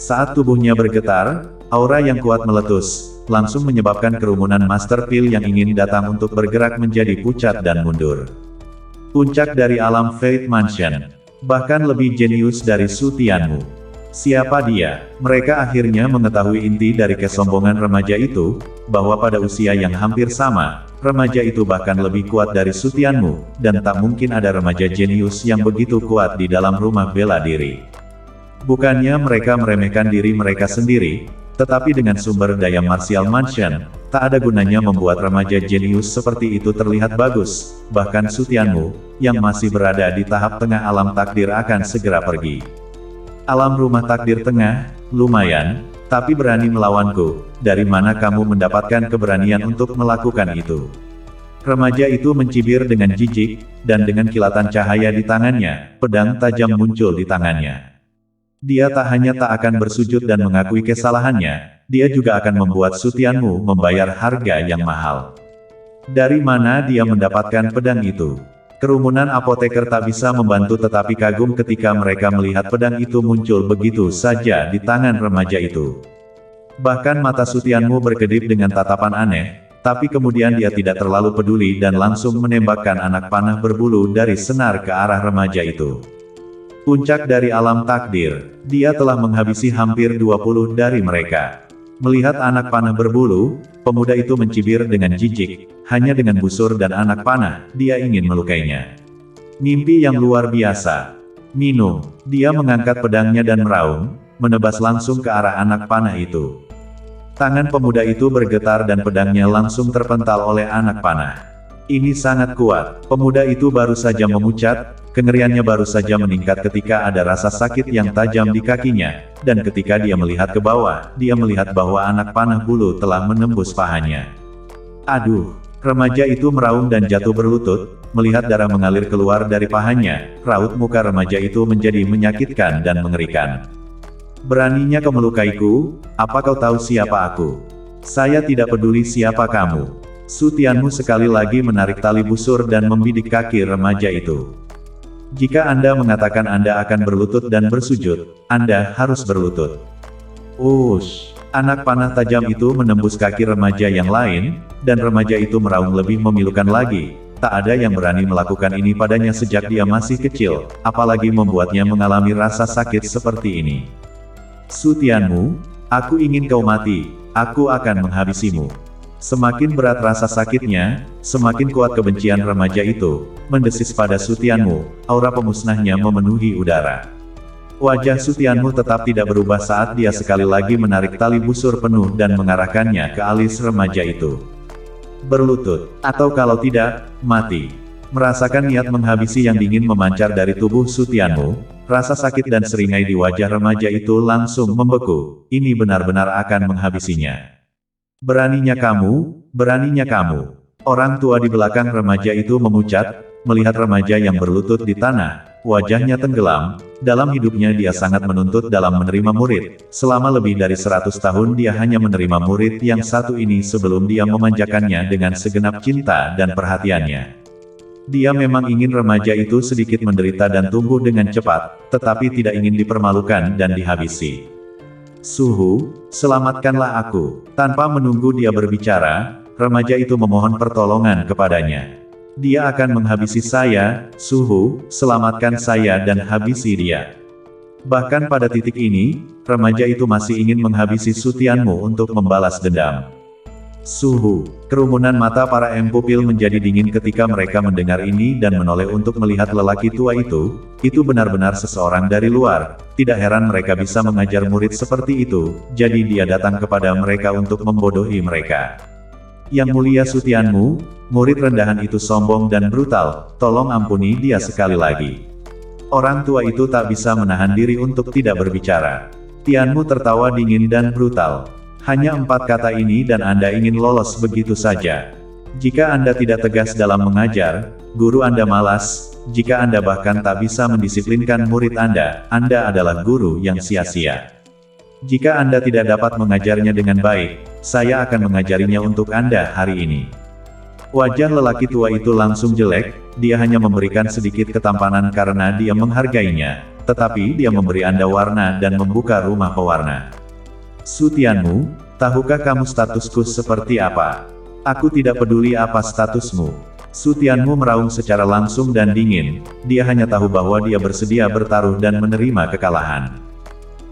[SPEAKER 2] Saat tubuhnya bergetar, aura yang kuat meletus, langsung menyebabkan kerumunan Master Pil yang ingin datang untuk bergerak menjadi pucat dan mundur. Puncak dari alam Fate Mansion, bahkan lebih jenius dari Su Tianmu. Siapa dia? Mereka akhirnya mengetahui inti dari kesombongan remaja itu, bahwa pada usia yang hampir sama, remaja itu bahkan lebih kuat dari Su Tianmu, dan tak mungkin ada remaja jenius yang begitu kuat di dalam rumah bela diri. Bukannya mereka meremehkan diri mereka sendiri, tetapi dengan sumber daya Martial Mansion, tak ada gunanya membuat remaja jenius seperti itu terlihat bagus, bahkan Su Tianmu, yang masih berada di tahap tengah alam takdir akan segera pergi. Alam rumah takdir tengah, lumayan, tapi berani melawanku, dari mana kamu mendapatkan keberanian untuk melakukan itu? Remaja itu mencibir dengan jijik, dan dengan kilatan cahaya di tangannya, pedang tajam muncul di tangannya. Dia tak hanya tak akan bersujud dan mengakui kesalahannya, dia juga akan membuat Su Tianmu membayar harga yang mahal. Dari mana dia mendapatkan pedang itu? Kerumunan apoteker tak bisa membantu tetapi kagum ketika mereka melihat pedang itu muncul begitu saja di tangan remaja itu. Bahkan mata Su Tianmu berkedip dengan tatapan aneh, tapi kemudian dia tidak terlalu peduli dan langsung menembakkan anak panah berbulu dari senar ke arah remaja itu. Puncak dari alam takdir, dia telah menghabisi hampir 20 dari mereka. Melihat anak panah berbulu, pemuda itu mencibir dengan jijik, hanya dengan busur dan anak panah, dia ingin melukainya. Mimpi yang luar biasa. Minum, dia mengangkat pedangnya dan meraung, menebas langsung ke arah anak panah itu. Tangan pemuda itu bergetar dan pedangnya langsung terpental oleh anak panah. Ini sangat kuat, pemuda itu baru saja memucat, kengeriannya baru saja meningkat ketika ada rasa sakit yang tajam di kakinya, dan ketika dia melihat ke bawah, dia melihat bahwa anak panah bulu telah menembus pahanya. Aduh, remaja itu meraung dan jatuh berlutut, melihat darah mengalir keluar dari pahanya, raut muka remaja itu menjadi menyakitkan dan mengerikan. Beraninya kau melukaiku, apa kau tahu siapa aku? Saya tidak peduli siapa kamu. Su Tianmu sekali lagi menarik tali busur dan membidik kaki remaja itu. Jika Anda mengatakan Anda akan berlutut dan bersujud, Anda harus berlutut. Ush! Anak panah tajam itu menembus kaki remaja yang lain, dan remaja itu meraung lebih memilukan lagi. Tak ada yang berani melakukan ini padanya sejak dia masih kecil, apalagi membuatnya mengalami rasa sakit seperti ini. Su Tianmu, aku ingin kau mati, aku akan menghabisimu. Semakin berat rasa sakitnya, semakin kuat kebencian remaja itu, mendesis pada Su Tianmu, aura pemusnahnya memenuhi udara. Wajah Su Tianmu tetap tidak berubah saat dia sekali lagi menarik tali busur penuh dan mengarahkannya ke alis remaja itu. Berlutut, atau kalau tidak, mati. Merasakan niat menghabisi yang dingin memancar dari tubuh Su Tianmu, rasa sakit dan seringai di wajah remaja itu langsung membeku. Ini benar-benar akan menghabisinya. Beraninya kamu, beraninya kamu. Orang tua di belakang remaja itu memucat, melihat remaja yang berlutut di tanah, wajahnya tenggelam. Dalam hidupnya dia sangat menuntut dalam menerima murid. Selama lebih dari 100 tahun dia hanya menerima murid yang satu ini sebelum dia memanjakannya dengan segenap cinta dan perhatiannya. Dia memang ingin remaja itu sedikit menderita dan tumbuh dengan cepat, tetapi tidak ingin dipermalukan dan dihabisi. Suhu, selamatkanlah aku. Tanpa menunggu dia berbicara, remaja itu memohon pertolongan kepadanya. Dia akan menghabisi saya, Suhu, selamatkan saya dan habisi dia. Bahkan pada titik ini, remaja itu masih ingin menghabisi Su Tianmu untuk membalas dendam. Suhu, kerumunan mata para empupil menjadi dingin ketika mereka mendengar ini dan menoleh untuk melihat lelaki tua itu benar-benar seseorang dari luar. Tidak heran mereka bisa mengajar murid seperti itu, jadi dia datang kepada mereka untuk membodohi mereka. Yang mulia Su Tianmu, murid rendahan itu sombong dan brutal, tolong ampuni dia sekali lagi. Orang tua itu tak bisa menahan diri untuk tidak berbicara. Tianmu tertawa dingin dan brutal. Hanya 4 kata ini dan Anda ingin lolos begitu saja. Jika Anda tidak tegas dalam mengajar, guru Anda malas. Jika Anda bahkan tak bisa mendisiplinkan murid Anda adalah guru yang sia-sia. Jika Anda tidak dapat mengajarnya dengan baik, saya akan mengajarinya untuk Anda hari ini. Wajah lelaki tua itu langsung jelek, dia hanya memberikan sedikit ketampanan karena dia menghargainya, tetapi dia memberi Anda warna dan membuka rumah pewarna. Su Tianmu, tahukah kamu statusku seperti apa? Aku tidak peduli apa statusmu. Su Tianmu meraung secara langsung dan dingin, dia hanya tahu bahwa dia bersedia bertaruh dan menerima kekalahan.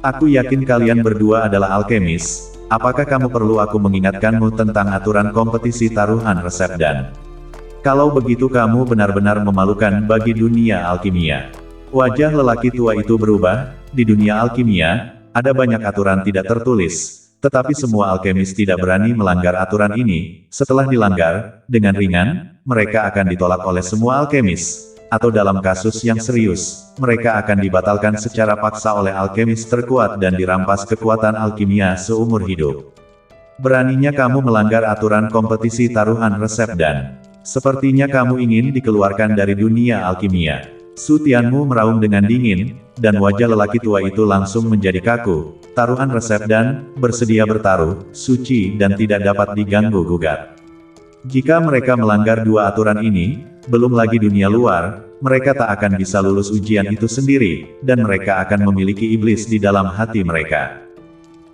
[SPEAKER 2] Aku yakin kalian berdua adalah alkemis, apakah kamu perlu aku mengingatkanmu tentang aturan kompetisi taruhan resep dan? Kalau begitu kamu benar-benar memalukan bagi dunia alkimia. Wajah lelaki tua itu berubah, di dunia alkimia, ada banyak aturan tidak tertulis, tetapi semua alkemis tidak berani melanggar aturan ini. Setelah dilanggar, dengan ringan, mereka akan ditolak oleh semua alkemis. Atau dalam kasus yang serius, mereka akan dibatalkan secara paksa oleh alkemis terkuat dan dirampas kekuatan alkimia seumur hidup. Beraninya kamu melanggar aturan kompetisi taruhan resep dan sepertinya kamu ingin dikeluarkan dari dunia alkimia. Su Tianmu meraung dengan dingin, dan wajah lelaki tua itu langsung menjadi kaku. Taruhan resep dan bersedia bertaruh, suci dan tidak dapat diganggu-gugat. Jika mereka melanggar 2 aturan ini, belum lagi dunia luar, mereka tak akan bisa lulus ujian itu sendiri, dan mereka akan memiliki iblis di dalam hati mereka.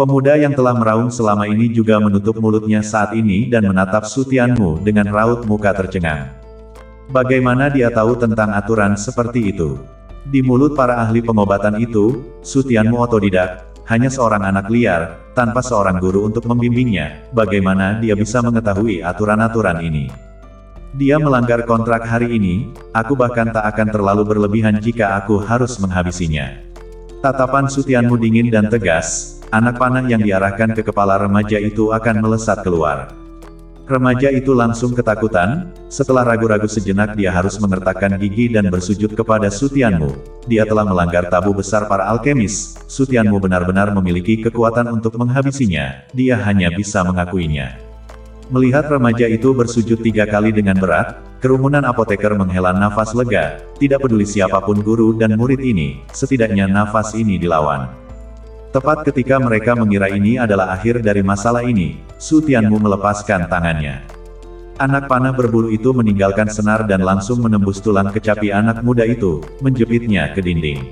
[SPEAKER 2] Pemuda yang telah meraung selama ini juga menutup mulutnya saat ini dan menatap Su Tianmu dengan raut muka tercengang. Bagaimana dia tahu tentang aturan seperti itu? Di mulut para ahli pengobatan itu, Su Tianmu otodidak, hanya seorang anak liar, tanpa seorang guru untuk membimbingnya. Bagaimana dia bisa mengetahui aturan-aturan ini? Dia melanggar kontrak hari ini, aku bahkan tak akan terlalu berlebihan jika aku harus menghabisinya. Tatapan Su Tianmu dingin dan tegas, anak panah yang diarahkan ke kepala remaja itu akan melesat keluar. Remaja itu langsung ketakutan, setelah ragu-ragu sejenak dia harus mengertakkan gigi dan bersujud kepada Su Tianmu. Dia telah melanggar tabu besar para alkemis, Su Tianmu benar-benar memiliki kekuatan untuk menghabisinya, dia hanya bisa mengakuinya. Melihat remaja itu bersujud 3 kali dengan berat, kerumunan apoteker menghela nafas lega, tidak peduli siapapun guru dan murid ini, setidaknya nafas ini dilawan. Tepat ketika mereka mengira ini adalah akhir dari masalah ini, Su Tianmu melepaskan tangannya. Anak panah berbulu itu meninggalkan senar dan langsung menembus tulang kecapi anak muda itu, menjepitnya ke dinding.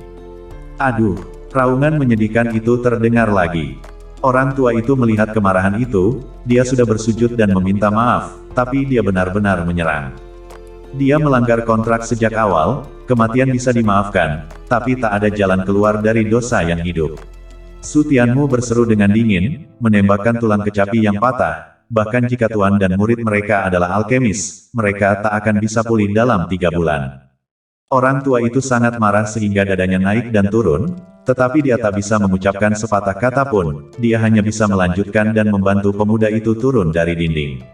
[SPEAKER 2] Aduh, raungan menyedihkan itu terdengar lagi. Orang tua itu melihat kemarahan itu, dia sudah bersujud dan meminta maaf, tapi dia benar-benar menyerang. Dia melanggar kontrak sejak awal, kematian bisa dimaafkan, tapi tak ada jalan keluar dari dosa yang hidup. Su Tianmu berseru dengan dingin, menembakkan tulang kecapi yang patah, bahkan jika tuan dan murid mereka adalah alkemis, mereka tak akan bisa pulih dalam 3 bulan. Orang tua itu sangat marah sehingga dadanya naik dan turun, tetapi dia tak bisa mengucapkan sepatah kata pun, dia hanya bisa melanjutkan dan membantu pemuda itu turun dari dinding.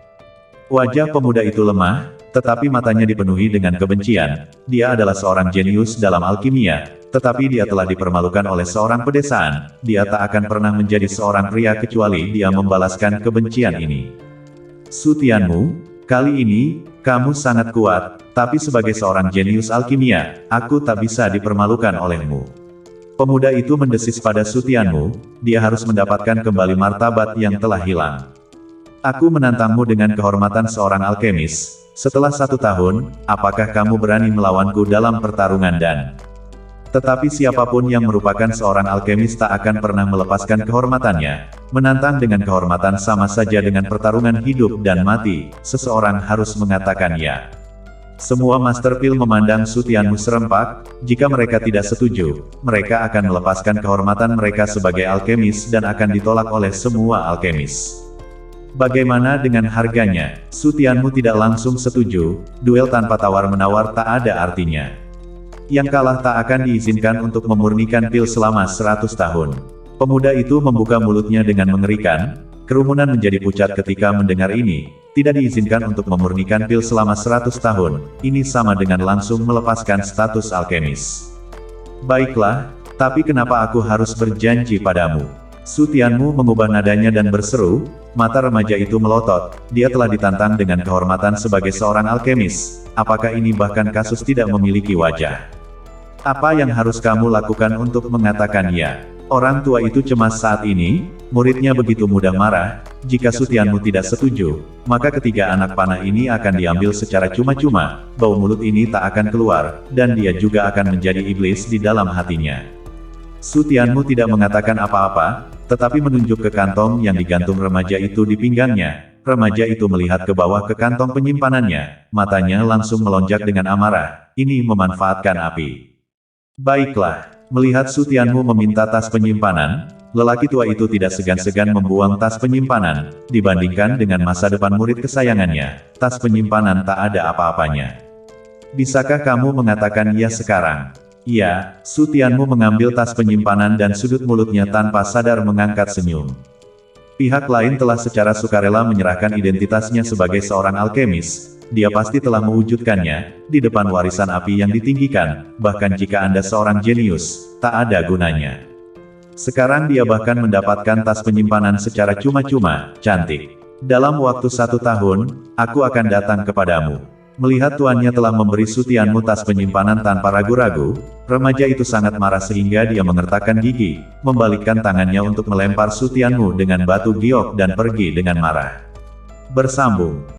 [SPEAKER 2] Wajah pemuda itu lemah, tetapi matanya dipenuhi dengan kebencian. Dia adalah seorang jenius dalam alkimia, tetapi dia telah dipermalukan oleh seorang pedesaan. Dia tak akan pernah menjadi seorang pria kecuali dia membalaskan kebencian ini. Su Tianmu, kali ini, kamu sangat kuat, tapi sebagai seorang jenius alkimia, aku tak bisa dipermalukan olehmu. Pemuda itu mendesis pada Su Tianmu, dia harus mendapatkan kembali martabat yang telah hilang. Aku menantangmu dengan kehormatan seorang alkemis. Setelah 1 tahun, apakah kamu berani melawanku dalam pertarungan dan... Tetapi siapapun yang merupakan seorang alkemis tak akan pernah melepaskan kehormatannya. Menantang dengan kehormatan sama saja dengan pertarungan hidup dan mati, seseorang harus mengatakan ya. Semua Master Pil memandang Su Tianmu serempak. Jika mereka tidak setuju, mereka akan melepaskan kehormatan mereka sebagai alkemis dan akan ditolak oleh semua alkemis. Bagaimana dengan harganya? Su Tianmu tidak langsung setuju, duel tanpa tawar-menawar tak ada artinya. Yang kalah tak akan diizinkan untuk memurnikan pil selama 100 tahun. Pemuda itu membuka mulutnya dengan mengerikan. Kerumunan menjadi pucat ketika mendengar ini. Tidak diizinkan untuk memurnikan pil selama 100 tahun. Ini sama dengan langsung melepaskan status alkemis. Baiklah, tapi kenapa aku harus berjanji padamu? Su Tianmu mengubah nadanya dan berseru. Mata remaja itu melotot. Dia telah ditantang dengan kehormatan sebagai seorang alkemis. Apakah ini bahkan kasus tidak memiliki wajah? Apa yang harus kamu lakukan untuk mengatakan ya? Orang tua itu cemas saat ini, muridnya begitu mudah marah. Jika Su Tianmu tidak setuju, maka ketiga anak panah ini akan diambil secara cuma-cuma. Bau mulut ini tak akan keluar, dan dia juga akan menjadi iblis di dalam hatinya. Su Tianmu tidak mengatakan apa-apa, tetapi menunjuk ke kantong yang digantung remaja itu di pinggangnya. Remaja itu melihat ke bawah ke kantong penyimpanannya. Matanya langsung melonjak dengan amarah. Ini memanfaatkan api. Baiklah. Melihat Su Tianmu meminta tas penyimpanan, lelaki tua itu tidak segan-segan membuang tas penyimpanan. Dibandingkan dengan masa depan murid kesayangannya, tas penyimpanan tak ada apa-apanya. Bisakah kamu mengatakan ya sekarang? Iya, Su Tianmu mengambil tas penyimpanan dan sudut mulutnya tanpa sadar mengangkat senyum. Pihak lain telah secara sukarela menyerahkan identitasnya sebagai seorang alkemis. Dia pasti telah mewujudkannya, di depan warisan api yang ditinggikan, bahkan jika Anda seorang jenius, tak ada gunanya. Sekarang dia bahkan mendapatkan tas penyimpanan secara cuma-cuma, cantik. Dalam waktu 1 tahun, aku akan datang kepadamu. Melihat tuannya telah memberi Su Tianmu tas penyimpanan tanpa ragu-ragu, remaja itu sangat marah sehingga dia mengertakkan gigi, membalikkan tangannya untuk melempar Su Tianmu dengan batu giok dan pergi dengan marah. Bersambung.